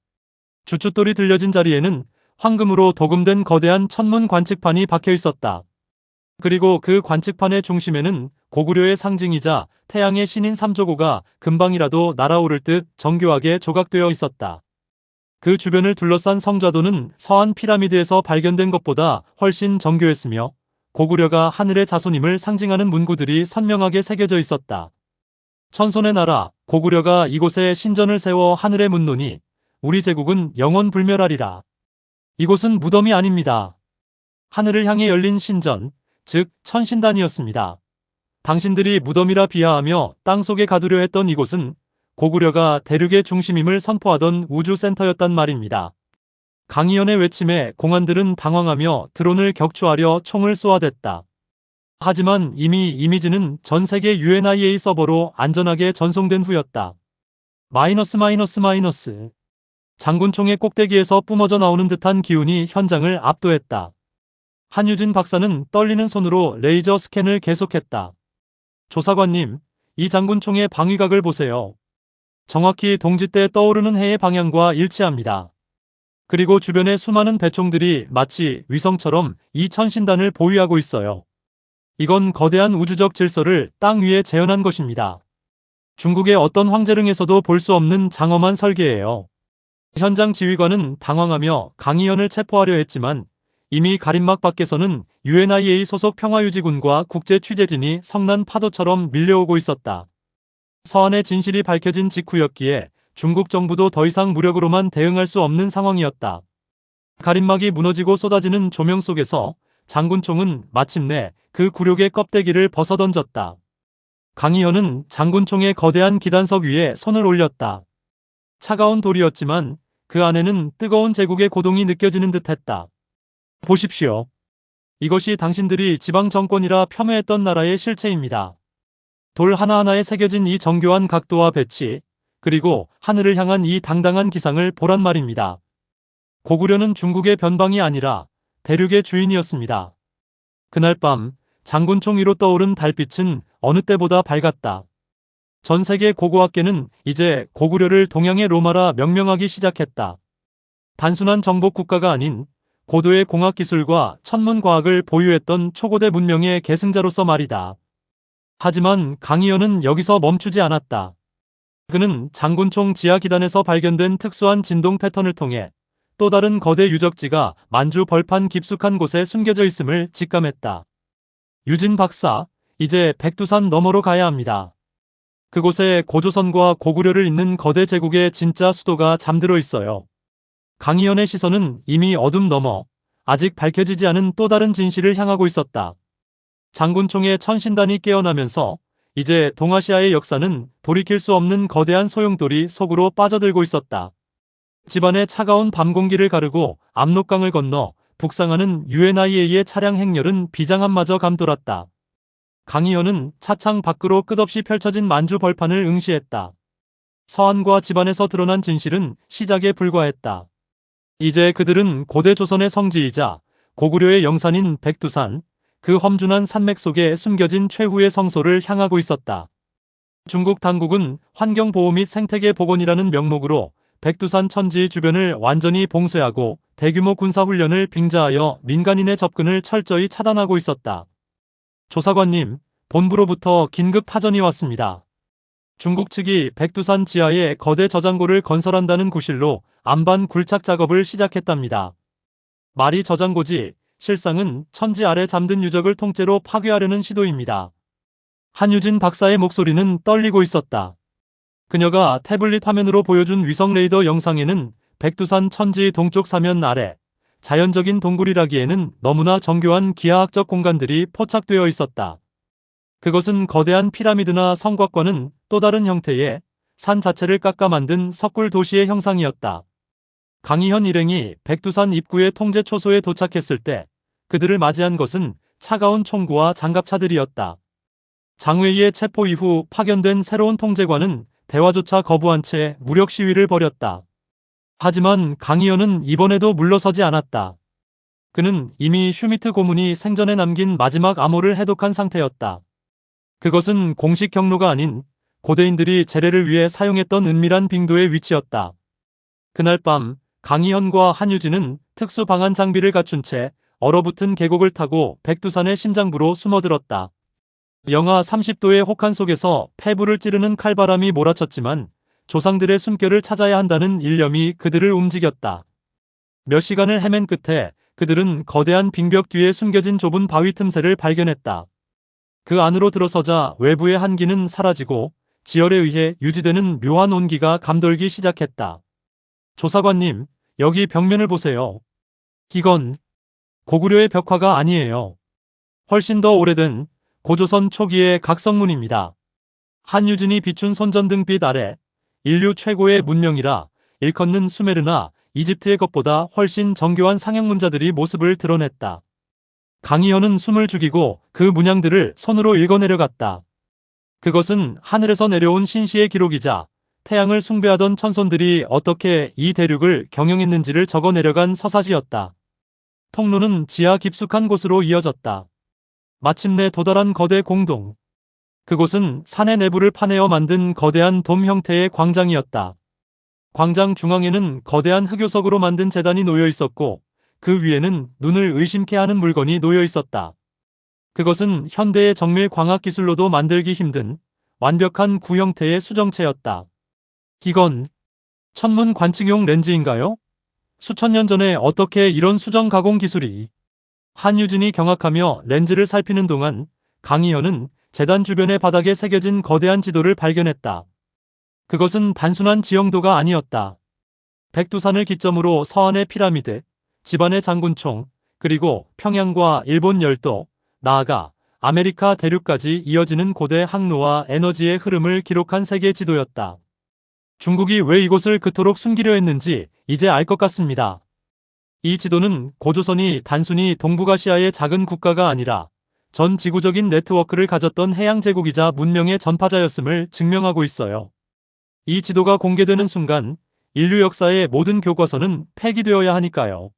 주춧돌이 들려진 자리에는 황금으로 도금된 거대한 천문 관측판이 박혀 있었다. 그리고 그 관측판의 중심에는 고구려의 상징이자 태양의 신인 삼조고가 금방이라도 날아오를 듯 정교하게 조각되어 있었다. 그 주변을 둘러싼 성좌도는 서한 피라미드에서 발견된 것보다 훨씬 정교했으며 고구려가 하늘의 자손임을 상징하는 문구들이 선명하게 새겨져 있었다. 천손의 나라 고구려가 이곳에 신전을 세워 하늘에 묻노니 우리 제국은 영원 불멸하리라. 이곳은 무덤이 아닙니다. 하늘을 향해 열린 신전, 즉 천신단이었습니다. 당신들이 무덤이라 비하하며 땅속에 가두려 했던 이곳은 고구려가 대륙의 중심임을 선포하던 우주센터였단 말입니다. 강희연의 외침에 공안들은 당황하며 드론을 격추하려 총을 쏘아댔다. 하지만 이미 이미지는 전 세계 UNIA 서버로 안전하게 전송된 후였다. 마이너스. 장군총의 꼭대기에서 뿜어져 나오는 듯한 기운이 현장을 압도했다. 한유진 박사는 떨리는 손으로 레이저 스캔을 계속했다. 조사관님, 이 장군총의 방위각을 보세요. 정확히 동지 때 떠오르는 해의 방향과 일치합니다. 그리고 주변의 수많은 배총들이 마치 위성처럼 이 천신단을 보유하고 있어요. 이건 거대한 우주적 질서를 땅 위에 재현한 것입니다. 중국의 어떤 황제릉에서도 볼 수 없는 장엄한 설계예요. 현장 지휘관은 당황하며 강희연을 체포하려 했지만 이미 가림막 밖에서는 UNIA 소속 평화유지군과 국제 취재진이 성난 파도처럼 밀려오고 있었다. 서한의 진실이 밝혀진 직후였기에 중국 정부도 더 이상 무력으로만 대응할 수 없는 상황이었다. 가림막이 무너지고 쏟아지는 조명 속에서 장군총은 마침내 그 굴욕의 껍데기를 벗어던졌다. 강희연은 장군총의 거대한 기단석 위에 손을 올렸다. 차가운 돌이었지만 그 안에는 뜨거운 제국의 고동이 느껴지는 듯했다. 보십시오. 이것이 당신들이 지방정권이라 폄훼했던 나라의 실체입니다. 돌 하나하나에 새겨진 이 정교한 각도와 배치, 그리고 하늘을 향한 이 당당한 기상을 보란 말입니다. 고구려는 중국의 변방이 아니라 대륙의 주인이었습니다. 그날 밤 장군총 위로 떠오른 달빛은 어느 때보다 밝았다. 전 세계 고고학계는 이제 고구려를 동양의 로마라 명명하기 시작했다. 단순한 정복 국가가 아닌 고도의 공학기술과 천문과학을 보유했던 초고대 문명의 계승자로서 말이다. 하지만 강희연은 여기서 멈추지 않았다. 그는 장군총 지하 기단에서 발견된 특수한 진동 패턴을 통해 또 다른 거대 유적지가 만주 벌판 깊숙한 곳에 숨겨져 있음을 직감했다. 유진 박사, 이제 백두산 너머로 가야 합니다. 그곳에 고조선과 고구려를 잇는 거대 제국의 진짜 수도가 잠들어 있어요. 강희연의 시선은 이미 어둠 너머, 아직 밝혀지지 않은 또 다른 진실을 향하고 있었다. 장군총의 천신단이 깨어나면서 이제 동아시아의 역사는 돌이킬 수 없는 거대한 소용돌이 속으로 빠져들고 있었다. 집안의 차가운 밤 공기를 가르고 압록강을 건너 북상하는 UNIA의 차량 행렬은 비장함마저 감돌았다. 강희연은 차창 밖으로 끝없이 펼쳐진 만주 벌판을 응시했다. 서한과 집안에서 드러난 진실은 시작에 불과했다. 이제 그들은 고대 조선의 성지이자 고구려의 영산인 백두산, 그 험준한 산맥 속에 숨겨진 최후의 성소를 향하고 있었다. 중국 당국은 환경보호 및 생태계 복원이라는 명목으로 백두산 천지 주변을 완전히 봉쇄하고 대규모 군사훈련을 빙자하여 민간인의 접근을 철저히 차단하고 있었다. 조사관님, 본부로부터 긴급 타전이 왔습니다. 중국 측이 백두산 지하에 거대 저장고를 건설한다는 구실로 안반 굴착 작업을 시작했답니다. 말이 저장고지, 실상은 천지 아래 잠든 유적을 통째로 파괴하려는 시도입니다. 한유진 박사의 목소리는 떨리고 있었다. 그녀가 태블릿 화면으로 보여준 위성 레이더 영상에는 백두산 천지 동쪽 사면 아래 자연적인 동굴이라기에는 너무나 정교한 기하학적 공간들이 포착되어 있었다. 그것은 거대한 피라미드나 성곽과는 또 다른 형태의 산 자체를 깎아 만든 석굴 도시의 형상이었다. 강희현 일행이 백두산 입구의 통제 초소에 도착했을 때 그들을 맞이한 것은 차가운 총구와 장갑차들이었다. 장웨이의 체포 이후 파견된 새로운 통제관은 대화조차 거부한 채 무력 시위를 벌였다. 하지만 강희연은 이번에도 물러서지 않았다. 그는 이미 슈미트 고문이 생전에 남긴 마지막 암호를 해독한 상태였다. 그것은 공식 경로가 아닌 고대인들이 제례를 위해 사용했던 은밀한 빙도의 위치였다. 그날 밤 강희연과 한유진은 특수 방한 장비를 갖춘 채 얼어붙은 계곡을 타고 백두산의 심장부로 숨어들었다. 영하 30도의 혹한 속에서 폐부를 찌르는 칼바람이 몰아쳤지만 조상들의 숨결을 찾아야 한다는 일념이 그들을 움직였다. 몇 시간을 헤맨 끝에 그들은 거대한 빙벽 뒤에 숨겨진 좁은 바위 틈새를 발견했다. 그 안으로 들어서자 외부의 한기는 사라지고 지열에 의해 유지되는 묘한 온기가 감돌기 시작했다. 조사관님, 여기 벽면을 보세요. 이건 고구려의 벽화가 아니에요. 훨씬 더 오래된 고조선 초기의 각성문입니다. 한유진이 비춘 손전등빛 아래 인류 최고의 문명이라 일컫는 수메르나 이집트의 것보다 훨씬 정교한 상형문자들이 모습을 드러냈다. 강희연은 숨을 죽이고 그 문양들을 손으로 읽어내려갔다. 그것은 하늘에서 내려온 신시의 기록이자 태양을 숭배하던 천손들이 어떻게 이 대륙을 경영했는지를 적어내려간 서사시였다. 통로는 지하 깊숙한 곳으로 이어졌다. 마침내 도달한 거대 공동. 그곳은 산의 내부를 파내어 만든 거대한 돔 형태의 광장이었다. 광장 중앙에는 거대한 흑요석으로 만든 제단이 놓여 있었고 그 위에는 눈을 의심케 하는 물건이 놓여 있었다. 그것은 현대의 정밀 광학 기술로도 만들기 힘든 완벽한 구 형태의 수정체였다. 이건 천문 관측용 렌즈인가요? 수천 년 전에 어떻게 이런 수정 가공 기술이? 한유진이 경악하며 렌즈를 살피는 동안 강희연은 재단 주변의 바닥에 새겨진 거대한 지도를 발견했다. 그것은 단순한 지형도가 아니었다. 백두산을 기점으로 서안의 피라미드, 집안의 장군총, 그리고 평양과 일본 열도, 나아가 아메리카 대륙까지 이어지는 고대 항로와 에너지의 흐름을 기록한 세계 지도였다. 중국이 왜 이곳을 그토록 숨기려 했는지 이제 알 것 같습니다. 이 지도는 고조선이 단순히 동북아시아의 작은 국가가 아니라 전 지구적인 네트워크를 가졌던 해양제국이자 문명의 전파자였음을 증명하고 있어요. 이 지도가 공개되는 순간 인류 역사의 모든 교과서는 폐기되어야 하니까요.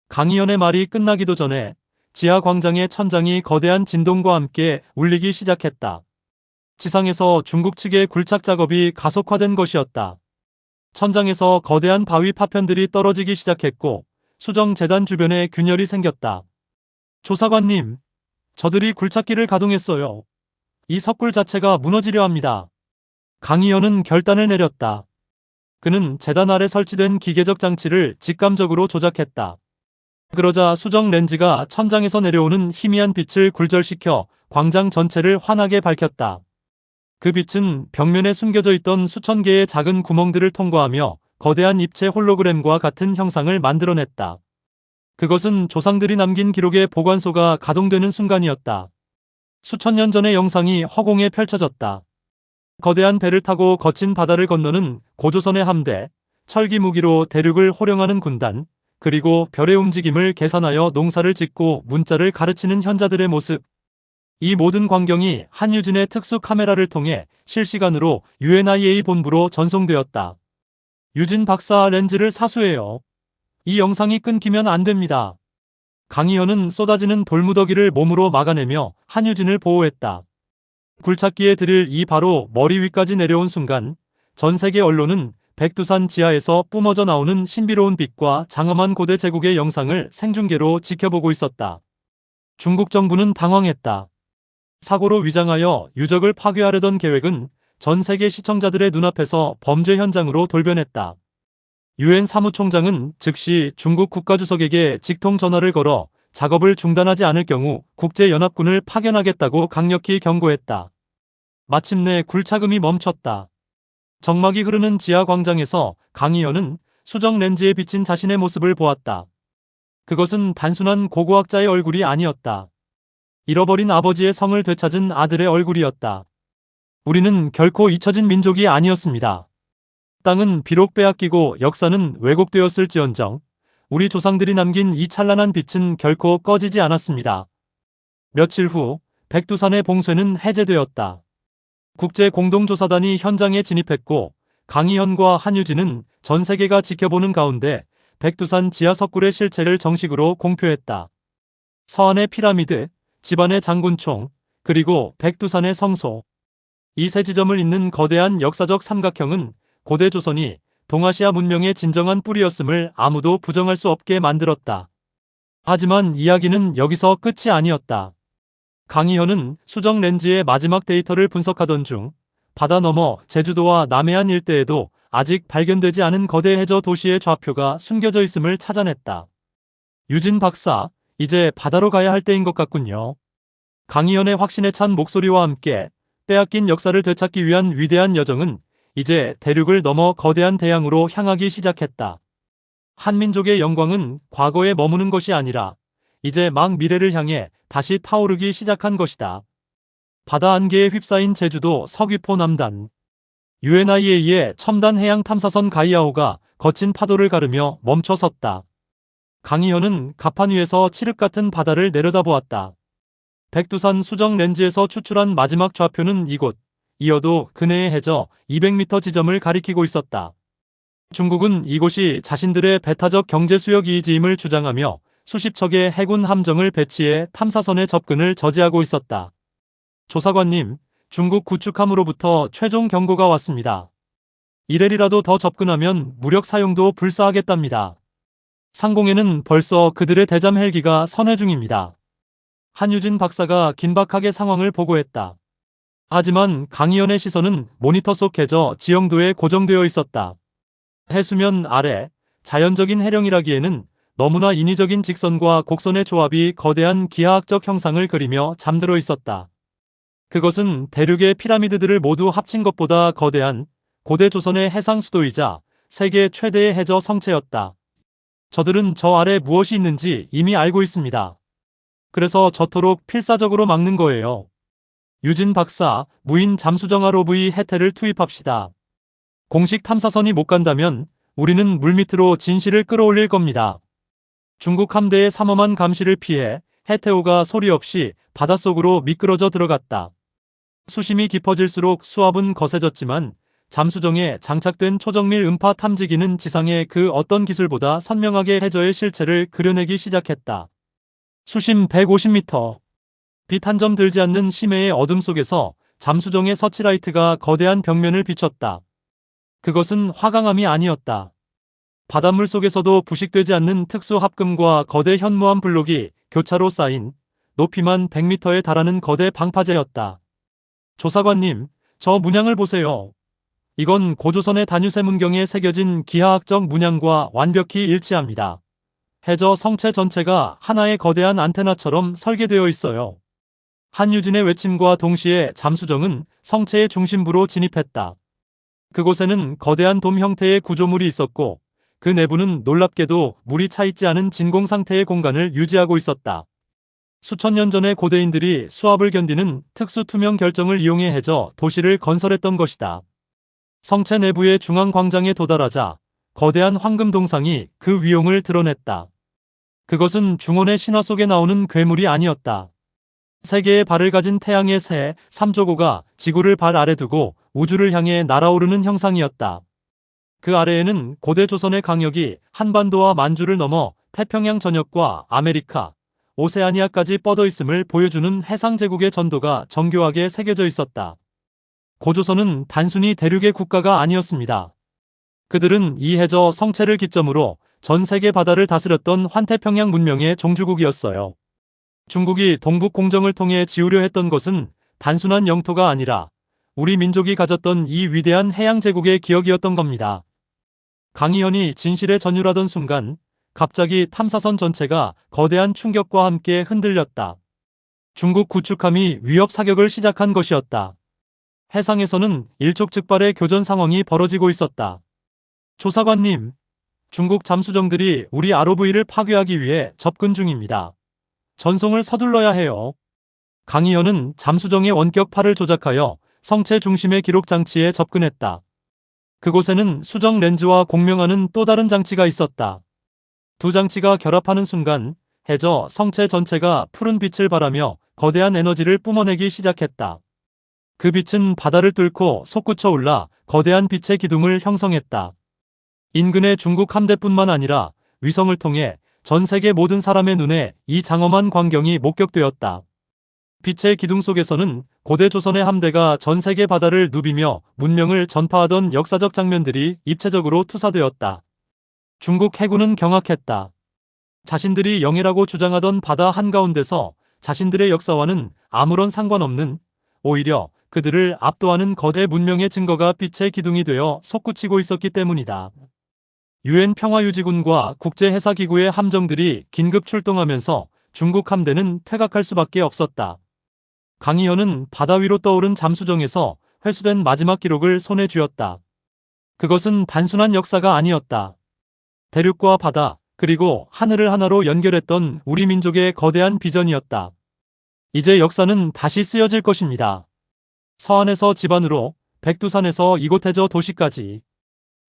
강희연의 말이 끝나기도 전에 지하 광장의 천장이 거대한 진동과 함께 울리기 시작했다. 지상에서 중국 측의 굴착 작업이 가속화된 것이었다. 천장에서 거대한 바위 파편들이 떨어지기 시작했고 수정 재단 주변에 균열이 생겼다. 조사관님, 저들이 굴착기를 가동했어요. 이 석굴 자체가 무너지려 합니다. 강희연은 결단을 내렸다. 그는 재단 아래 설치된 기계적 장치를 직감적으로 조작했다. 그러자 수정 렌즈가 천장에서 내려오는 희미한 빛을 굴절시켜 광장 전체를 환하게 밝혔다. 그 빛은 벽면에 숨겨져 있던 수천 개의 작은 구멍들을 통과하며 거대한 입체 홀로그램과 같은 형상을 만들어냈다. 그것은 조상들이 남긴 기록의 보관소가 가동되는 순간이었다. 수천 년 전의 영상이 허공에 펼쳐졌다. 거대한 배를 타고 거친 바다를 건너는 고조선의 함대, 철기 무기로 대륙을 호령하는 군단, 그리고 별의 움직임을 계산하여 농사를 짓고 문자를 가르치는 현자들의 모습. 이 모든 광경이 한유진의 특수 카메라를 통해 실시간으로 UNIA 본부로 전송되었다. 유진 박사 렌즈를 사수해요. 이 영상이 끊기면 안 됩니다. 강희연은 쏟아지는 돌무더기를 몸으로 막아내며 한유진을 보호했다. 굴착기에 들일 이 바로 머리 위까지 내려온 순간 전 세계 언론은 백두산 지하에서 뿜어져 나오는 신비로운 빛과 장엄한 고대 제국의 영상을 생중계로 지켜보고 있었다. 중국 정부는 당황했다. 사고로 위장하여 유적을 파괴하려던 계획은 전 세계 시청자들의 눈앞에서 범죄 현장으로 돌변했다. 유엔 사무총장은 즉시 중국 국가주석에게 직통 전화를 걸어 작업을 중단하지 않을 경우 국제연합군을 파견하겠다고 강력히 경고했다. 마침내 굴착음이 멈췄다. 정막이 흐르는 지하 광장에서 강희연은 수정 렌즈에 비친 자신의 모습을 보았다. 그것은 단순한 고고학자의 얼굴이 아니었다. 잃어버린 아버지의 성을 되찾은 아들의 얼굴이었다. 우리는 결코 잊혀진 민족이 아니었습니다. 땅은 비록 빼앗기고 역사는 왜곡되었을지언정 우리 조상들이 남긴 이 찬란한 빛은 결코 꺼지지 않았습니다. 며칠 후 백두산의 봉쇄는 해제되었다. 국제공동조사단이 현장에 진입했고 강희연과 한유진은 전 세계가 지켜보는 가운데 백두산 지하 석굴의 실체를 정식으로 공표했다. 서안의 피라미드, 집안의 장군총, 그리고 백두산의 성소. 이 세 지점을 잇는 거대한 역사적 삼각형은 고대 조선이 동아시아 문명의 진정한 뿌리였음을 아무도 부정할 수 없게 만들었다. 하지만 이야기는 여기서 끝이 아니었다. 강희연은 수정 렌즈의 마지막 데이터를 분석하던 중 바다 너머 제주도와 남해안 일대에도 아직 발견되지 않은 거대 해저 도시의 좌표가 숨겨져 있음을 찾아냈다. 유진 박사, 이제 바다로 가야 할 때인 것 같군요. 강희연의 확신에 찬 목소리와 함께 빼앗긴 역사를 되찾기 위한 위대한 여정은 이제 대륙을 넘어 거대한 대양으로 향하기 시작했다. 한민족의 영광은 과거에 머무는 것이 아니라 이제 막 미래를 향해 다시 타오르기 시작한 것이다. 바다 안개에 휩싸인 제주도 서귀포 남단. UNIA의 첨단 해양 탐사선 가이아호가 거친 파도를 가르며 멈춰섰다. 강희연은 갑판 위에서 칠흑 같은 바다를 내려다보았다. 백두산 수정 렌즈에서 추출한 마지막 좌표는 이곳, 이어도 근해의 해저 200m 지점을 가리키고 있었다. 중국은 이곳이 자신들의 배타적 경제 수역 이지임을 주장하며 수십 척의 해군 함정을 배치해 탐사선의 접근을 저지하고 있었다. 조사관님, 중국 구축함으로부터 최종 경고가 왔습니다. 이래리라도 더 접근하면 무력 사용도 불사하겠답니다. 상공에는 벌써 그들의 대잠 헬기가 선회 중입니다. 한유진 박사가 긴박하게 상황을 보고했다. 하지만 강희연의 시선은 모니터 속 궤저 지형도에 고정되어 있었다. 해수면 아래 자연적인 해령이라기에는 너무나 인위적인 직선과 곡선의 조합이 거대한 기하학적 형상을 그리며 잠들어 있었다. 그것은 대륙의 피라미드들을 모두 합친 것보다 거대한 고대 조선의 해상 수도이자 세계 최대의 해저 성체였다. 저들은 저 아래 무엇이 있는지 이미 알고 있습니다. 그래서 저토록 필사적으로 막는 거예요. 유진 박사, 무인 잠수정화 로브의 해태를 투입합시다. 공식 탐사선이 못 간다면 우리는 물밑으로 진실을 끌어올릴 겁니다. 중국 함대의 삼엄한 감시를 피해 해태호가 소리 없이 바닷속으로 미끄러져 들어갔다. 수심이 깊어질수록 수압은 거세졌지만 잠수정에 장착된 초정밀 음파 탐지기는 지상의 그 어떤 기술보다 선명하게 해저의 실체를 그려내기 시작했다. 수심 150m. 빛 한 점 들지 않는 심해의 어둠 속에서 잠수정의 서치라이트가 거대한 벽면을 비췄다. 그것은 화강암이 아니었다. 바닷물 속에서도 부식되지 않는 특수 합금과 거대 현무암 블록이 교차로 쌓인 높이만 100m에 달하는 거대 방파제였다. 조사관님, 저 문양을 보세요. 이건 고조선의 단유세 문경에 새겨진 기하학적 문양과 완벽히 일치합니다. 해저 성체 전체가 하나의 거대한 안테나처럼 설계되어 있어요. 한유진의 외침과 동시에 잠수정은 성체의 중심부로 진입했다. 그곳에는 거대한 돔 형태의 구조물이 있었고 그 내부는 놀랍게도 물이 차있지 않은 진공 상태의 공간을 유지하고 있었다. 수천 년 전의 고대인들이 수압을 견디는 특수 투명 결정을 이용해 해저 도시를 건설했던 것이다. 성체 내부의 중앙 광장에 도달하자 거대한 황금 동상이 그 위용을 드러냈다. 그것은 중원의 신화 속에 나오는 괴물이 아니었다. 세 개의 발을 가진 태양의 새 삼조고가 지구를 발 아래 두고 우주를 향해 날아오르는 형상이었다. 그 아래에는 고대 조선의 강역이 한반도와 만주를 넘어 태평양 전역과 아메리카, 오세아니아까지 뻗어 있음을 보여주는 해상제국의 전도가 정교하게 새겨져 있었다. 고조선은 단순히 대륙의 국가가 아니었습니다. 그들은 이 해저 성체를 기점으로 전 세계 바다를 다스렸던 환태평양 문명의 종주국이었어요. 중국이 동북 공정을 통해 지우려 했던 것은 단순한 영토가 아니라 우리 민족이 가졌던 이 위대한 해양제국의 기억이었던 겁니다. 강희연이 진실에 전율하던 순간 갑자기 탐사선 전체가 거대한 충격과 함께 흔들렸다. 중국 구축함이 위협 사격을 시작한 것이었다. 해상에서는 일촉즉발의 교전 상황이 벌어지고 있었다. 조사관님, 중국 잠수정들이 우리 ROV를 파괴하기 위해 접근 중입니다. 전송을 서둘러야 해요. 강희연은 잠수정의 원격파를 조작하여 성체 중심의 기록 장치에 접근했다. 그곳에는 수정 렌즈와 공명하는 또 다른 장치가 있었다. 두 장치가 결합하는 순간 해저 성체 전체가 푸른 빛을 발하며 거대한 에너지를 뿜어내기 시작했다. 그 빛은 바다를 뚫고 솟구쳐 올라 거대한 빛의 기둥을 형성했다. 인근의 중국 함대뿐만 아니라 위성을 통해 전 세계 모든 사람의 눈에 이 장엄한 광경이 목격되었다. 빛의 기둥 속에서는 고대 조선의 함대가 전 세계 바다를 누비며 문명을 전파하던 역사적 장면들이 입체적으로 투사되었다. 중국 해군은 경악했다. 자신들이 영해라고 주장하던 바다 한가운데서 자신들의 역사와는 아무런 상관없는, 오히려 그들을 압도하는 거대 문명의 증거가 빛의 기둥이 되어 솟구치고 있었기 때문이다. 유엔 평화유지군과 국제해사기구의 함정들이 긴급 출동하면서 중국 함대는 퇴각할 수밖에 없었다. 강희연은 바다 위로 떠오른 잠수정에서 회수된 마지막 기록을 손에 쥐었다. 그것은 단순한 역사가 아니었다. 대륙과 바다, 그리고 하늘을 하나로 연결했던 우리 민족의 거대한 비전이었다. 이제 역사는 다시 쓰여질 것입니다. 서안에서 지반으로, 백두산에서 이곳 해저 도시까지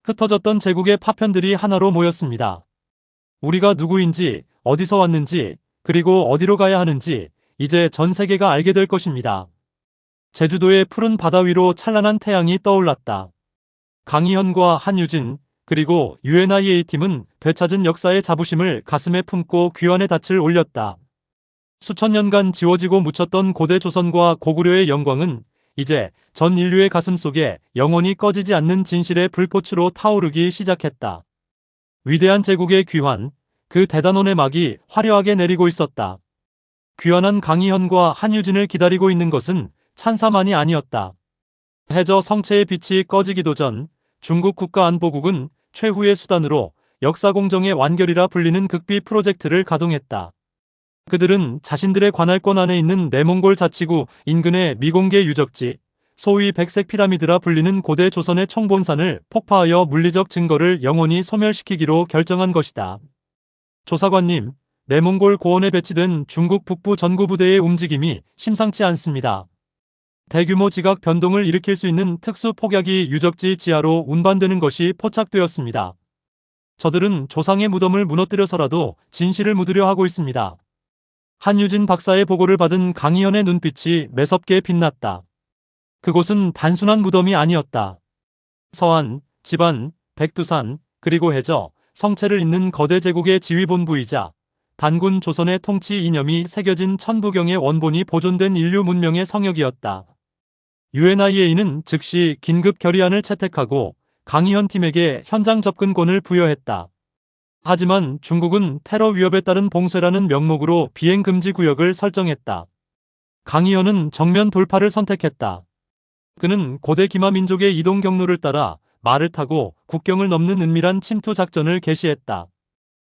흩어졌던 제국의 파편들이 하나로 모였습니다. 우리가 누구인지, 어디서 왔는지, 그리고 어디로 가야 하는지 이제 전 세계가 알게 될 것입니다. 제주도의 푸른 바다 위로 찬란한 태양이 떠올랐다. 강희연과 한유진, 그리고 UNIA 팀은 되찾은 역사의 자부심을 가슴에 품고 귀환의 닻을 올렸다. 수천 년간 지워지고 묻혔던 고대 조선과 고구려의 영광은 이제 전 인류의 가슴 속에 영원히 꺼지지 않는 진실의 불꽃으로 타오르기 시작했다. 위대한 제국의 귀환, 그 대단원의 막이 화려하게 내리고 있었다. 귀환한 강희현과 한유진을 기다리고 있는 것은 찬사만이 아니었다. 해저 성체의 빛이 꺼지기도 전 중국 국가안보국은 최후의 수단으로 역사공정의 완결이라 불리는 극비 프로젝트를 가동했다. 그들은 자신들의 관할권 안에 있는 내몽골 자치구 인근의 미공개 유적지, 소위 백색 피라미드라 불리는 고대 조선의 총본산을 폭파하여 물리적 증거를 영원히 소멸시키기로 결정한 것이다. 조사관님, 내몽골 고원에 배치된 중국 북부 전구부대의 움직임이 심상치 않습니다. 대규모 지각 변동을 일으킬 수 있는 특수 폭약이 유적지 지하로 운반되는 것이 포착되었습니다. 저들은 조상의 무덤을 무너뜨려서라도 진실을 묻으려 하고 있습니다. 한유진 박사의 보고를 받은 강희연의 눈빛이 매섭게 빛났다. 그곳은 단순한 무덤이 아니었다. 서안, 집안, 백두산, 그리고 해저, 성체를 잇는 거대 제국의 지휘본부이자 단군 조선의 통치 이념이 새겨진 천부경의 원본이 보존된 인류 문명의 성역이었다. UNIA는 즉시 긴급 결의안을 채택하고 강희현 팀에게 현장 접근권을 부여했다. 하지만 중국은 테러 위협에 따른 봉쇄라는 명목으로 비행금지 구역을 설정했다. 강희현은 정면 돌파를 선택했다. 그는 고대 기마 민족의 이동 경로를 따라 말을 타고 국경을 넘는 은밀한 침투 작전을 개시했다.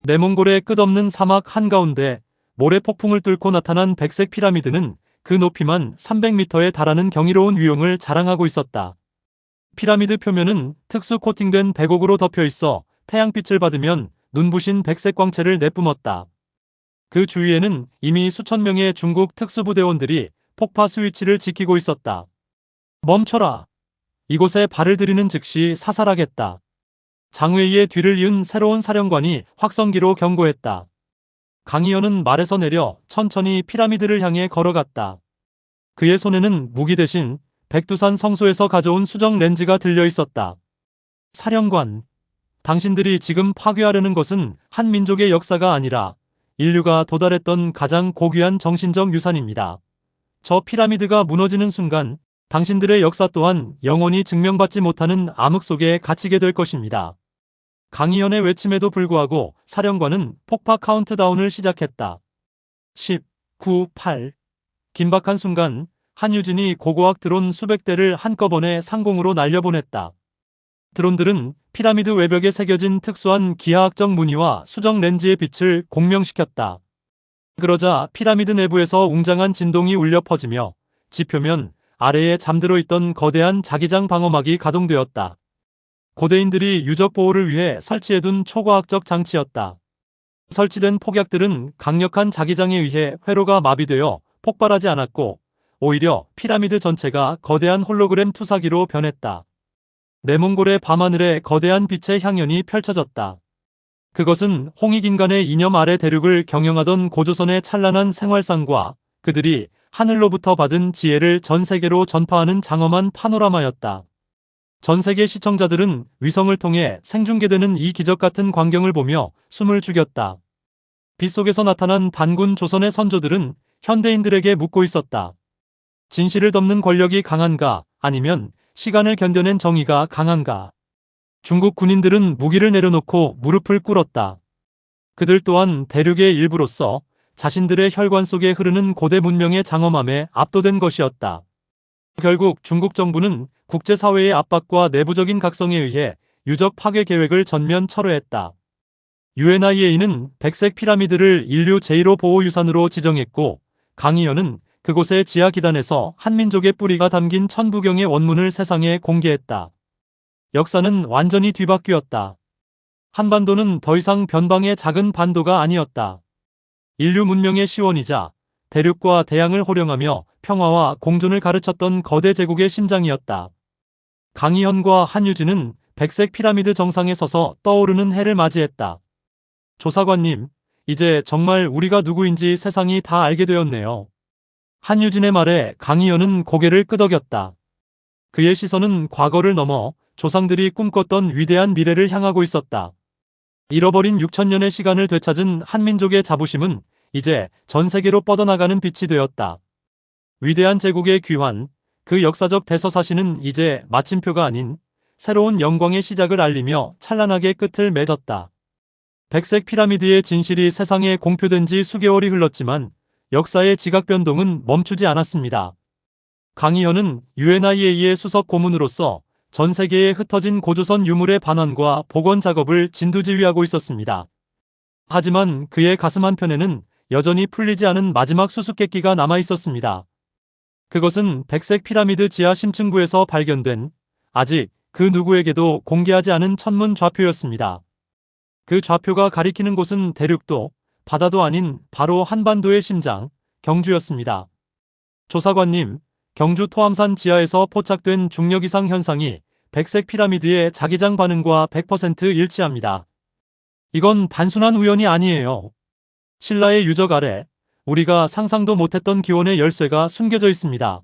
내몽골의 끝없는 사막 한가운데 모래 폭풍을 뚫고 나타난 백색 피라미드는 그 높이만 300m에 달하는 경이로운 위용을 자랑하고 있었다. 피라미드 표면은 특수 코팅된 백옥으로 덮여 있어 태양빛을 받으면 눈부신 백색 광채를 내뿜었다. 그 주위에는 이미 수천 명의 중국 특수부대원들이 폭파 스위치를 지키고 있었다. 멈춰라. 이곳에 발을 들이는 즉시 사살하겠다. 장웨이의 뒤를 이은 새로운 사령관이 확성기로 경고했다. 강희연은 말에서 내려 천천히 피라미드를 향해 걸어갔다. 그의 손에는 무기 대신 백두산 성소에서 가져온 수정 렌즈가 들려 있었다. 사령관, 당신들이 지금 파괴하려는 것은 한 민족의 역사가 아니라 인류가 도달했던 가장 고귀한 정신적 유산입니다. 저 피라미드가 무너지는 순간 당신들의 역사 또한 영원히 증명받지 못하는 암흑 속에 갇히게 될 것입니다. 강희연의 외침에도 불구하고 사령관은 폭파 카운트다운을 시작했다. 10, 9, 8. 긴박한 순간 한유진이 고고학 드론 수백 대를 한꺼번에 상공으로 날려보냈다. 드론들은 피라미드 외벽에 새겨진 특수한 기하학적 무늬와 수정 렌즈의 빛을 공명시켰다. 그러자 피라미드 내부에서 웅장한 진동이 울려 퍼지며 지표면 아래에 잠들어 있던 거대한 자기장 방어막이 가동되었다. 고대인들이 유적 보호를 위해 설치해둔 초과학적 장치였다. 설치된 폭약들은 강력한 자기장에 의해 회로가 마비되어 폭발하지 않았고 오히려 피라미드 전체가 거대한 홀로그램 투사기로 변했다. 내몽골의 밤하늘에 거대한 빛의 향연이 펼쳐졌다. 그것은 홍익인간의 이념 아래 대륙을 경영하던 고조선의 찬란한 생활상과 그들이 하늘로부터 받은 지혜를 전 세계로 전파하는 장엄한 파노라마였다. 전 세계 시청자들은 위성을 통해 생중계되는 이 기적 같은 광경을 보며 숨을 죽였다. 빛 속에서 나타난 단군 조선의 선조들은 현대인들에게 묻고 있었다. 진실을 덮는 권력이 강한가, 아니면 시간을 견뎌낸 정의가 강한가? 중국 군인들은 무기를 내려놓고 무릎을 꿇었다. 그들 또한 대륙의 일부로서 자신들의 혈관 속에 흐르는 고대 문명의 장엄함에 압도된 것이었다. 결국 중국 정부는 국제사회의 압박과 내부적인 각성에 의해 유적 파괴 계획을 전면 철회했다. UNIA는 백색 피라미드를 인류 제1호 보호유산으로 지정했고 강희연은 그곳의 지하 기단에서 한민족의 뿌리가 담긴 천부경의 원문을 세상에 공개했다. 역사는 완전히 뒤바뀌었다. 한반도는 더 이상 변방의 작은 반도가 아니었다. 인류 문명의 시원이자 대륙과 대양을 호령하며 평화와 공존을 가르쳤던 거대 제국의 심장이었다. 강희현과 한유진은 백색 피라미드 정상에 서서 떠오르는 해를 맞이했다. 조사관님, 이제 정말 우리가 누구인지 세상이 다 알게 되었네요. 한유진의 말에 강희현은 고개를 끄덕였다. 그의 시선은 과거를 넘어 조상들이 꿈꿨던 위대한 미래를 향하고 있었다. 잃어버린 6천년의 시간을 되찾은 한민족의 자부심은 이제 전 세계로 뻗어나가는 빛이 되었다. 위대한 제국의 귀환, 그 역사적 대서사시는 이제 마침표가 아닌 새로운 영광의 시작을 알리며 찬란하게 끝을 맺었다. 백색 피라미드의 진실이 세상에 공표된 지 수개월이 흘렀지만 역사의 지각 변동은 멈추지 않았습니다. 강희현은 UNIA의 수석 고문으로서 전 세계에 흩어진 고조선 유물의 반환과 복원 작업을 진두지휘하고 있었습니다. 하지만 그의 가슴 한편에는 여전히 풀리지 않은 마지막 수수께끼가 남아 있었습니다. 그것은 백색 피라미드 지하 심층부에서 발견된 아직 그 누구에게도 공개하지 않은 천문 좌표였습니다. 그 좌표가 가리키는 곳은 대륙도 바다도 아닌 바로 한반도의 심장, 경주였습니다. 조사관님, 경주 토암산 지하에서 포착된 중력 이상 현상이 백색 피라미드의 자기장 반응과 100% 일치합니다. 이건 단순한 우연이 아니에요. 신라의 유적 아래 우리가 상상도 못했던 기원의 열쇠가 숨겨져 있습니다.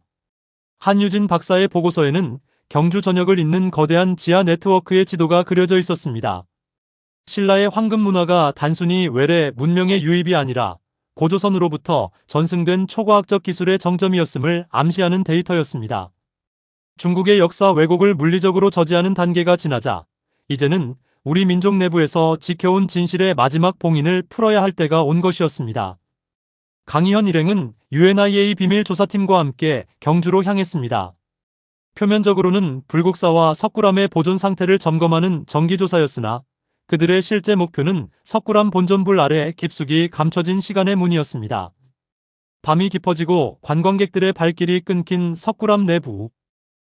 한유진 박사의 보고서에는 경주 전역을 잇는 거대한 지하 네트워크의 지도가 그려져 있었습니다. 신라의 황금 문화가 단순히 외래 문명의 유입이 아니라 고조선으로부터 전승된 초과학적 기술의 정점이었음을 암시하는 데이터였습니다. 중국의 역사 왜곡을 물리적으로 저지하는 단계가 지나자 이제는 우리 민족 내부에서 지켜온 진실의 마지막 봉인을 풀어야 할 때가 온 것이었습니다. 강희현 일행은 UNIA 비밀조사팀과 함께 경주로 향했습니다. 표면적으로는 불국사와 석굴암의 보존 상태를 점검하는 정기조사였으나 그들의 실제 목표는 석굴암 본전불 아래 깊숙이 감춰진 시간의 문이었습니다. 밤이 깊어지고 관광객들의 발길이 끊긴 석굴암 내부.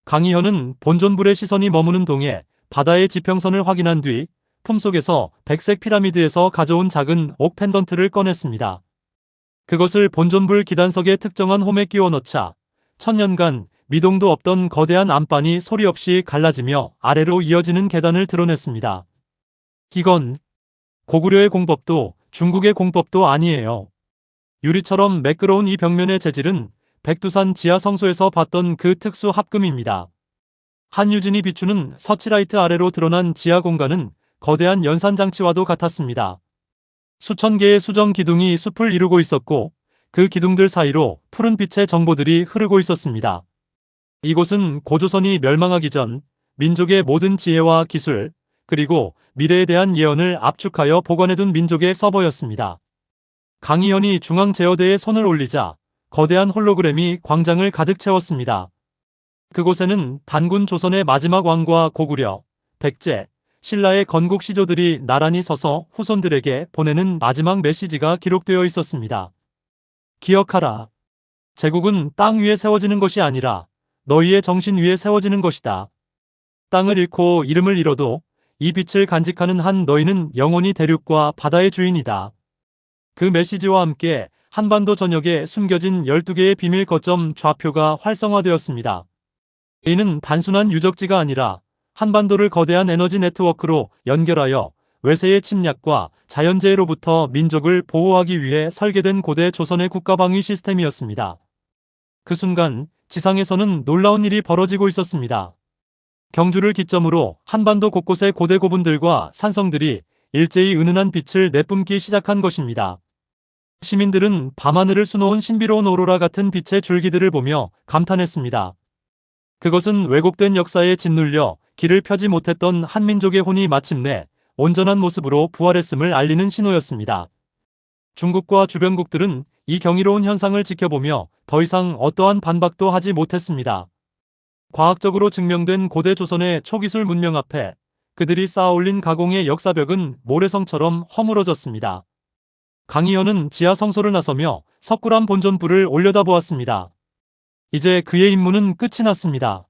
강희현은 본전불의 시선이 머무는 동에 바다의 지평선을 확인한 뒤 품속에서 백색 피라미드에서 가져온 작은 옥 펜던트를 꺼냈습니다. 그것을 본전불 기단석의 특정한 홈에 끼워 넣자 천년간 미동도 없던 거대한 안반이 소리 없이 갈라지며 아래로 이어지는 계단을 드러냈습니다. 이건 고구려의 공법도 중국의 공법도 아니에요. 유리처럼 매끄러운 이 벽면의 재질은 백두산 지하 성소에서 봤던 그 특수 합금입니다. 한유진이 비추는 서치라이트 아래로 드러난 지하 공간은 거대한 연산장치와도 같았습니다. 수천 개의 수정 기둥이 숲을 이루고 있었고 그 기둥들 사이로 푸른 빛의 정보들이 흐르고 있었습니다. 이곳은 고조선이 멸망하기 전 민족의 모든 지혜와 기술 그리고 미래에 대한 예언을 압축하여 보관해둔 민족의 서버였습니다. 강희현이 중앙 제어대에 손을 올리자 거대한 홀로그램이 광장을 가득 채웠습니다. 그곳에는 단군 조선의 마지막 왕과 고구려, 백제, 신라의 건국 시조들이 나란히 서서 후손들에게 보내는 마지막 메시지가 기록되어 있었습니다. 기억하라. 제국은 땅 위에 세워지는 것이 아니라 너희의 정신 위에 세워지는 것이다. 땅을 잃고 이름을 잃어도 이 빛을 간직하는 한 너희는 영원히 대륙과 바다의 주인이다. 그 메시지와 함께 한반도 전역에 숨겨진 12개의 비밀 거점 좌표가 활성화되었습니다. 이는 단순한 유적지가 아니라 한반도를 거대한 에너지 네트워크로 연결하여 외세의 침략과 자연재해로부터 민족을 보호하기 위해 설계된 고대 조선의 국가방위 시스템이었습니다. 그 순간 지상에서는 놀라운 일이 벌어지고 있었습니다. 경주를 기점으로 한반도 곳곳의 고대 고분들과 산성들이 일제히 은은한 빛을 내뿜기 시작한 것입니다. 시민들은 밤하늘을 수놓은 신비로운 오로라 같은 빛의 줄기들을 보며 감탄했습니다. 그것은 왜곡된 역사에 짓눌려 길을 펴지 못했던 한민족의 혼이 마침내 온전한 모습으로 부활했음을 알리는 신호였습니다. 중국과 주변국들은 이 경이로운 현상을 지켜보며 더 이상 어떠한 반박도 하지 못했습니다. 과학적으로 증명된 고대 조선의 초기술 문명 앞에 그들이 쌓아올린 가공의 역사벽은 모래성처럼 허물어졌습니다. 강희현은 지하 성소를 나서며 석굴암 본전불을 올려다보았습니다. 이제 그의 임무는 끝이 났습니다.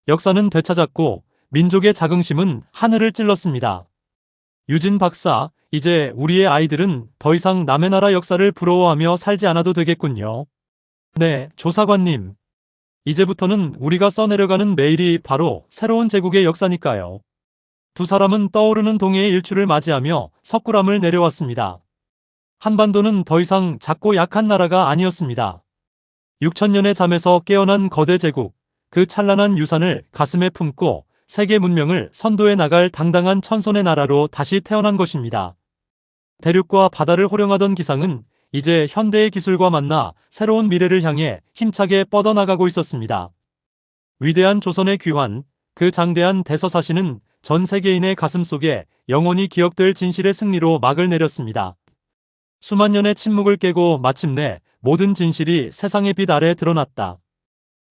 역사는 되찾았고 민족의 자긍심은 하늘을 찔렀습니다. 유진 박사, 이제 우리의 아이들은 더 이상 남의 나라 역사를 부러워하며 살지 않아도 되겠군요. 네, 조사관님. 이제부터는 우리가 써내려가는 매일이 바로 새로운 제국의 역사니까요. 두 사람은 떠오르는 동해의 일출을 맞이하며 석굴암을 내려왔습니다. 한반도는 더 이상 작고 약한 나라가 아니었습니다. 6천년의 잠에서 깨어난 거대 제국, 그 찬란한 유산을 가슴에 품고 세계 문명을 선도해 나갈 당당한 천손의 나라로 다시 태어난 것입니다. 대륙과 바다를 호령하던 기상은 이제 현대의 기술과 만나 새로운 미래를 향해 힘차게 뻗어나가고 있었습니다. 위대한 조선의 귀환, 그 장대한 대서사시는 전 세계인의 가슴 속에 영원히 기억될 진실의 승리로 막을 내렸습니다. 수만 년의 침묵을 깨고 마침내 모든 진실이 세상의 빛 아래 드러났다.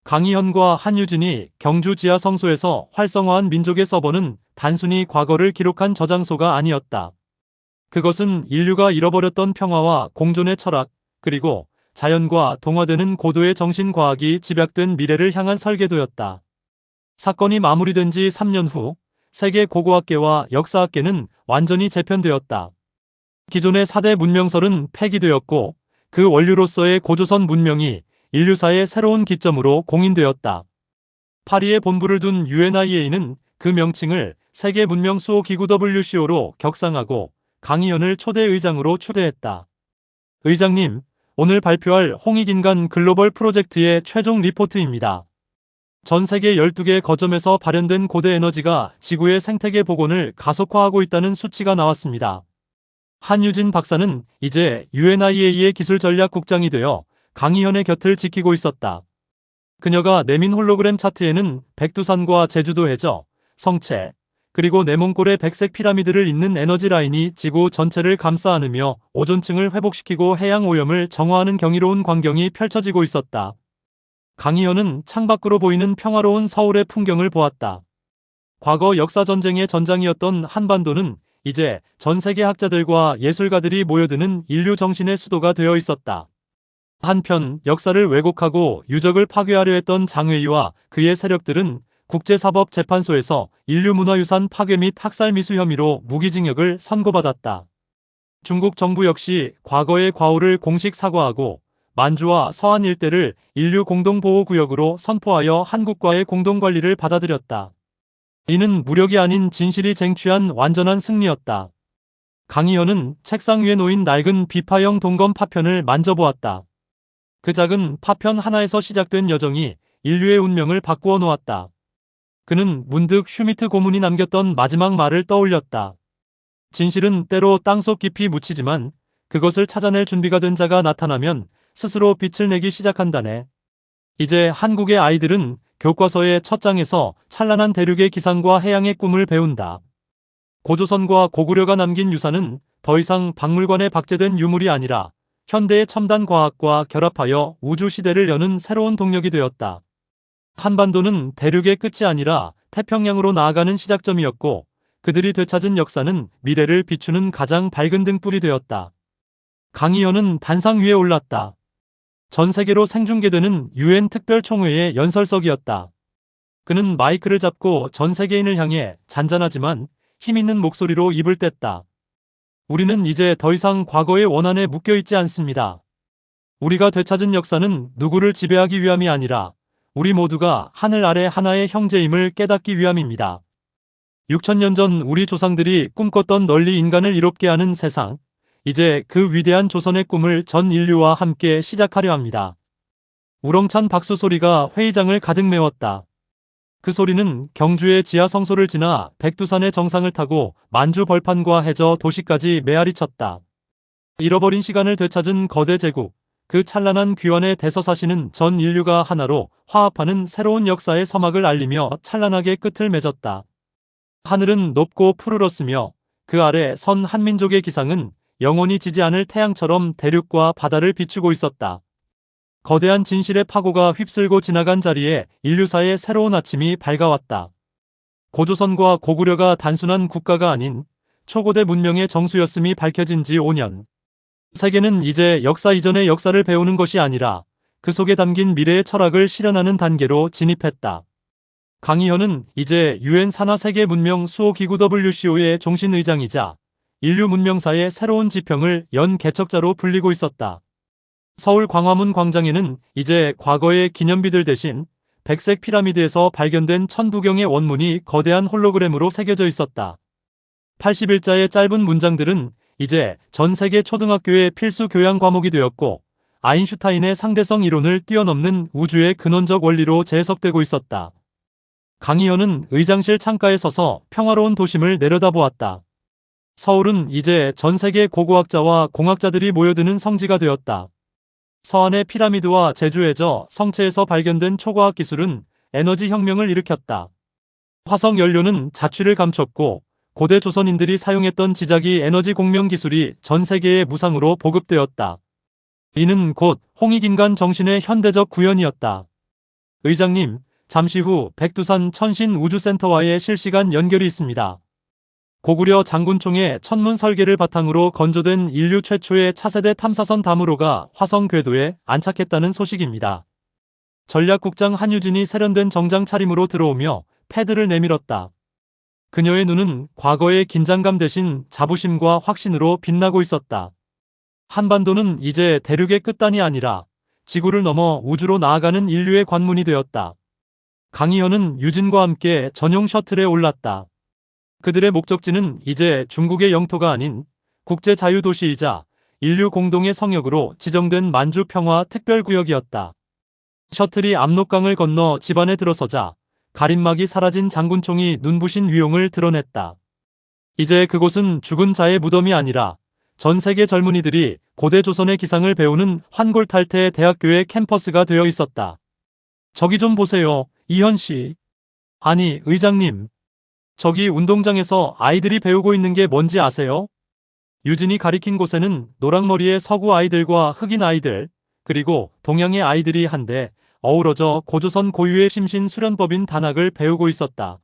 강희현과 한유진이 경주 지하 성소에서 활성화한 민족의 서버는 단순히 과거를 기록한 저장소가 아니었다. 그것은 인류가 잃어버렸던 평화와 공존의 철학, 그리고 자연과 동화되는 고도의 정신과학이 집약된 미래를 향한 설계도였다. 사건이 마무리된 지 3년 후 세계 고고학계와 역사학계는 완전히 재편되었다. 기존의 4대 문명설은 폐기되었고 그 원류로서의 고조선 문명이 인류사의 새로운 기점으로 공인되었다. 파리에 본부를 둔 UNIA는 그 명칭을 세계 문명 수호 기구 WCO로 격상하고 강희연을 초대 의장으로 추대했다. 의장님, 오늘 발표할 홍익인간 글로벌 프로젝트의 최종 리포트입니다. 전 세계 12개 거점에서 발현된 고대 에너지가 지구의 생태계 복원을 가속화하고 있다는 수치가 나왔습니다. 한유진 박사는 이제 UNIA의 기술전략국장이 되어 강희현의 곁을 지키고 있었다. 그녀가 내민 홀로그램 차트에는 백두산과 제주도 해저, 성체, 그리고 내몽골의 백색 피라미드를 잇는 에너지 라인이 지구 전체를 감싸 안으며 오존층을 회복시키고 해양 오염을 정화하는 경이로운 광경이 펼쳐지고 있었다. 강희현은 창밖으로 보이는 평화로운 서울의 풍경을 보았다. 과거 역사전쟁의 전장이었던 한반도는 이제 전 세계 학자들과 예술가들이 모여드는 인류 정신의 수도가 되어 있었다. 한편 역사를 왜곡하고 유적을 파괴하려 했던 장외이와 그의 세력들은 국제사법재판소에서 인류문화유산 파괴 및 학살미수 혐의로 무기징역을 선고받았다. 중국 정부 역시 과거의 과오를 공식 사과하고 만주와 서한 일대를 인류 공동보호구역으로 선포하여 한국과의 공동관리를 받아들였다. 이는 무력이 아닌 진실이 쟁취한 완전한 승리였다. 강희현은 책상 위에 놓인 낡은 비파형 동검 파편을 만져보았다. 그 작은 파편 하나에서 시작된 여정이 인류의 운명을 바꾸어 놓았다. 그는 문득 슈미트 고문이 남겼던 마지막 말을 떠올렸다. 진실은 때로 땅속 깊이 묻히지만 그것을 찾아낼 준비가 된 자가 나타나면 스스로 빛을 내기 시작한다네. 이제 한국의 아이들은 교과서의 첫 장에서 찬란한 대륙의 기상과 해양의 꿈을 배운다. 고조선과 고구려가 남긴 유산은 더 이상 박물관에 박제된 유물이 아니라 현대의 첨단 과학과 결합하여 우주 시대를 여는 새로운 동력이 되었다. 한반도는 대륙의 끝이 아니라 태평양으로 나아가는 시작점이었고 그들이 되찾은 역사는 미래를 비추는 가장 밝은 등불이 되었다. 강희현은 단상 위에 올랐다. 전 세계로 생중계되는 UN 특별총회의 연설석이었다. 그는 마이크를 잡고 전 세계인을 향해 잔잔하지만 힘있는 목소리로 입을 뗐다. 우리는 이제 더 이상 과거의 원한에 묶여있지 않습니다. 우리가 되찾은 역사는 누구를 지배하기 위함이 아니라 우리 모두가 하늘 아래 하나의 형제임을 깨닫기 위함입니다. 6000년 전 우리 조상들이 꿈꿨던 널리 인간을 이롭게 하는 세상, 이제 그 위대한 조선의 꿈을 전 인류와 함께 시작하려 합니다. 우렁찬 박수 소리가 회의장을 가득 메웠다. 그 소리는 경주의 지하 성소를 지나 백두산의 정상을 타고 만주 벌판과 해저 도시까지 메아리 쳤다. 잃어버린 시간을 되찾은 거대 제국, 그 찬란한 귀환의 대서사시는 전 인류가 하나로 화합하는 새로운 역사의 서막을 알리며 찬란하게 끝을 맺었다. 하늘은 높고 푸르렀으며 그 아래 선 한민족의 기상은 영원히 지지 않을 태양처럼 대륙과 바다를 비추고 있었다. 거대한 진실의 파고가 휩쓸고 지나간 자리에 인류사의 새로운 아침이 밝아왔다. 고조선과 고구려가 단순한 국가가 아닌 초고대 문명의 정수였음이 밝혀진 지 5년. 세계는 이제 역사 이전의 역사를 배우는 것이 아니라 그 속에 담긴 미래의 철학을 실현하는 단계로 진입했다. 강희현은 이제 UN 산하 세계 문명 수호 기구 WCO의 종신의장이자 인류 문명사의 새로운 지평을 연 개척자로 불리고 있었다. 서울 광화문 광장에는 이제 과거의 기념비들 대신 백색 피라미드에서 발견된 천부경의 원문이 거대한 홀로그램으로 새겨져 있었다. 80일자의 짧은 문장들은 이제 전 세계 초등학교의 필수 교양 과목이 되었고 아인슈타인의 상대성 이론을 뛰어넘는 우주의 근원적 원리로 재해석되고 있었다. 강희연은 의장실 창가에 서서 평화로운 도심을 내려다보았다. 서울은 이제 전 세계 고고학자와 공학자들이 모여드는 성지가 되었다. 서안의 피라미드와 제주의 저 성체에서 발견된 초과학 기술은 에너지 혁명을 일으켰다. 화석 연료는 자취를 감췄고 고대 조선인들이 사용했던 지자기 에너지 공명 기술이 전 세계에 무상으로 보급되었다. 이는 곧 홍익인간 정신의 현대적 구현이었다. 의장님, 잠시 후 백두산 천신 우주센터와의 실시간 연결이 있습니다. 고구려 장군총의 천문 설계를 바탕으로 건조된 인류 최초의 차세대 탐사선 다무로가 화성 궤도에 안착했다는 소식입니다. 전략국장 한유진이 세련된 정장 차림으로 들어오며 패드를 내밀었다. 그녀의 눈은 과거의 긴장감 대신 자부심과 확신으로 빛나고 있었다. 한반도는 이제 대륙의 끝단이 아니라 지구를 넘어 우주로 나아가는 인류의 관문이 되었다. 강희연은 유진과 함께 전용 셔틀에 올랐다. 그들의 목적지는 이제 중국의 영토가 아닌 국제자유도시이자 인류 공동의 성역으로 지정된 만주평화특별구역이었다. 셔틀이 압록강을 건너 집안에 들어서자 가림막이 사라진 장군총이 눈부신 위용을 드러냈다. 이제 그곳은 죽은 자의 무덤이 아니라 전 세계 젊은이들이 고대 조선의 기상을 배우는 환골탈태 대학교의 캠퍼스가 되어 있었다. 저기 좀 보세요, 이현 씨. 아니, 의장님. 저기 운동장에서 아이들이 배우고 있는 게 뭔지 아세요? 유진이 가리킨 곳에는 노랑머리의 서구 아이들과 흑인 아이들, 그리고 동양의 아이들이 한데 어우러져 고조선 고유의 심신수련법인 단학을 배우고 있었다.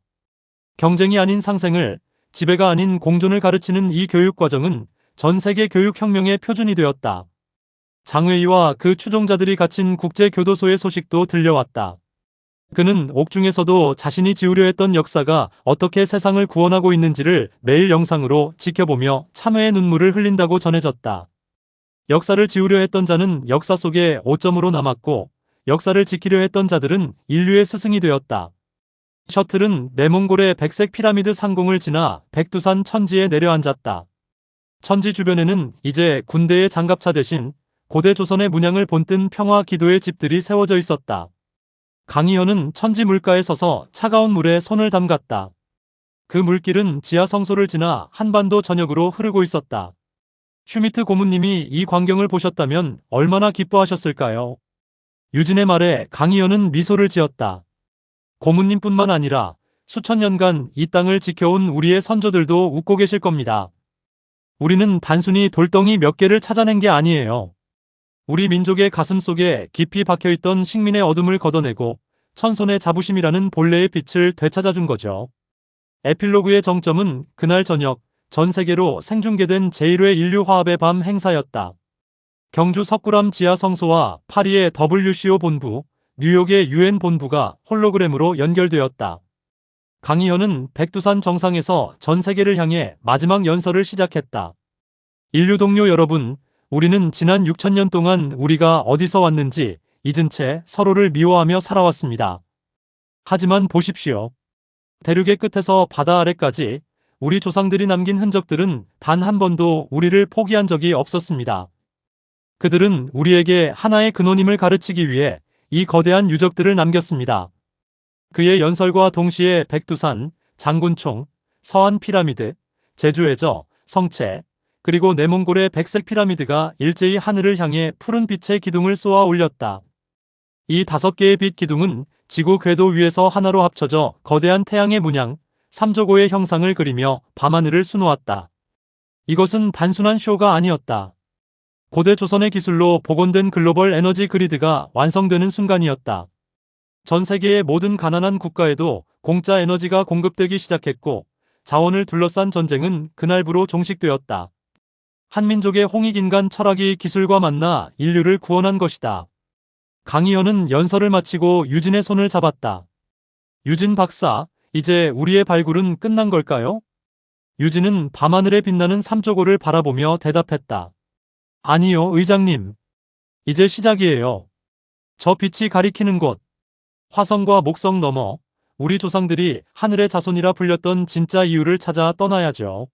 경쟁이 아닌 상생을, 지배가 아닌 공존을 가르치는 이 교육과정은 전 세계 교육혁명의 표준이 되었다. 장웨이와 그 추종자들이 갇힌 국제교도소의 소식도 들려왔다. 그는 옥중에서도 자신이 지우려 했던 역사가 어떻게 세상을 구원하고 있는지를 매일 영상으로 지켜보며 참회의 눈물을 흘린다고 전해졌다. 역사를 지우려 했던 자는 역사 속에 오점으로 남았고 역사를 지키려 했던 자들은 인류의 스승이 되었다. 셔틀은 내몽골의 백색 피라미드 상공을 지나 백두산 천지에 내려앉았다. 천지 주변에는 이제 군대의 장갑차 대신 고대 조선의 문양을 본뜬 평화 기도의 집들이 세워져 있었다. 강희연은 천지 물가에 서서 차가운 물에 손을 담갔다. 그 물길은 지하 성소를 지나 한반도 전역으로 흐르고 있었다. 슈미트 고문님이 이 광경을 보셨다면 얼마나 기뻐하셨을까요? 유진의 말에 강희연은 미소를 지었다. 고문님뿐만 아니라 수천 년간 이 땅을 지켜온 우리의 선조들도 웃고 계실 겁니다. 우리는 단순히 돌덩이 몇 개를 찾아낸 게 아니에요. 우리 민족의 가슴 속에 깊이 박혀있던 식민의 어둠을 걷어내고 천손의 자부심이라는 본래의 빛을 되찾아준 거죠. 에필로그의 정점은 그날 저녁 전 세계로 생중계된 제1회 인류화합의 밤 행사였다. 경주 석굴암 지하 성소와 파리의 WCO 본부, 뉴욕의 UN 본부가 홀로그램으로 연결되었다. 강희연은 백두산 정상에서 전 세계를 향해 마지막 연설을 시작했다. 인류 동료 여러분, 우리는 지난 6,000년 동안 우리가 어디서 왔는지 잊은 채 서로를 미워하며 살아왔습니다. 하지만 보십시오. 대륙의 끝에서 바다 아래까지 우리 조상들이 남긴 흔적들은 단 한 번도 우리를 포기한 적이 없었습니다. 그들은 우리에게 하나의 근원임을 가르치기 위해 이 거대한 유적들을 남겼습니다. 그의 연설과 동시에 백두산, 장군총, 서안 피라미드, 제주의 저, 성체, 그리고 내몽골의 백색 피라미드가 일제히 하늘을 향해 푸른 빛의 기둥을 쏘아 올렸다. 이 5개의 빛 기둥은 지구 궤도 위에서 하나로 합쳐져 거대한 태양의 문양, 삼조고의 형상을 그리며 밤하늘을 수놓았다. 이것은 단순한 쇼가 아니었다. 고대 조선의 기술로 복원된 글로벌 에너지 그리드가 완성되는 순간이었다. 전 세계의 모든 가난한 국가에도 공짜 에너지가 공급되기 시작했고 자원을 둘러싼 전쟁은 그날부로 종식되었다. 한민족의 홍익인간 철학이 기술과 만나 인류를 구원한 것이다. 강희연은 연설을 마치고 유진의 손을 잡았다. 유진 박사, 이제 우리의 발굴은 끝난 걸까요? 유진은 밤하늘에 빛나는 삼조고를 바라보며 대답했다. 아니요, 의장님. 이제 시작이에요. 저 빛이 가리키는 곳, 화성과 목성 넘어 우리 조상들이 하늘의 자손이라 불렸던 진짜 이유를 찾아 떠나야죠.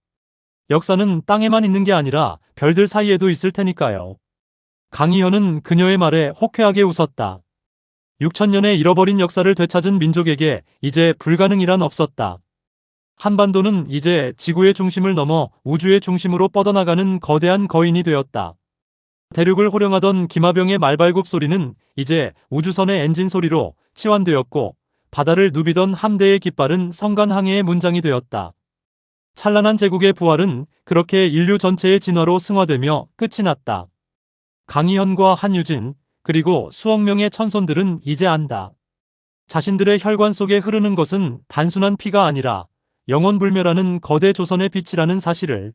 역사는 땅에만 있는 게 아니라 별들 사이에도 있을 테니까요. 강희연은 그녀의 말에 호쾌하게 웃었다. 6천년의 잃어버린 역사를 되찾은 민족에게 이제 불가능이란 없었다. 한반도는 이제 지구의 중심을 넘어 우주의 중심으로 뻗어나가는 거대한 거인이 되었다. 대륙을 호령하던 기마병의 말발굽 소리는 이제 우주선의 엔진 소리로 치환되었고, 바다를 누비던 함대의 깃발은 성간항해의 문장이 되었다. 찬란한 제국의 부활은 그렇게 인류 전체의 진화로 승화되며 끝이 났다. 강희현과 한유진, 그리고 수억 명의 천손들은 이제 안다. 자신들의 혈관 속에 흐르는 것은 단순한 피가 아니라 영원불멸하는 거대 조선의 빛이라는 사실을.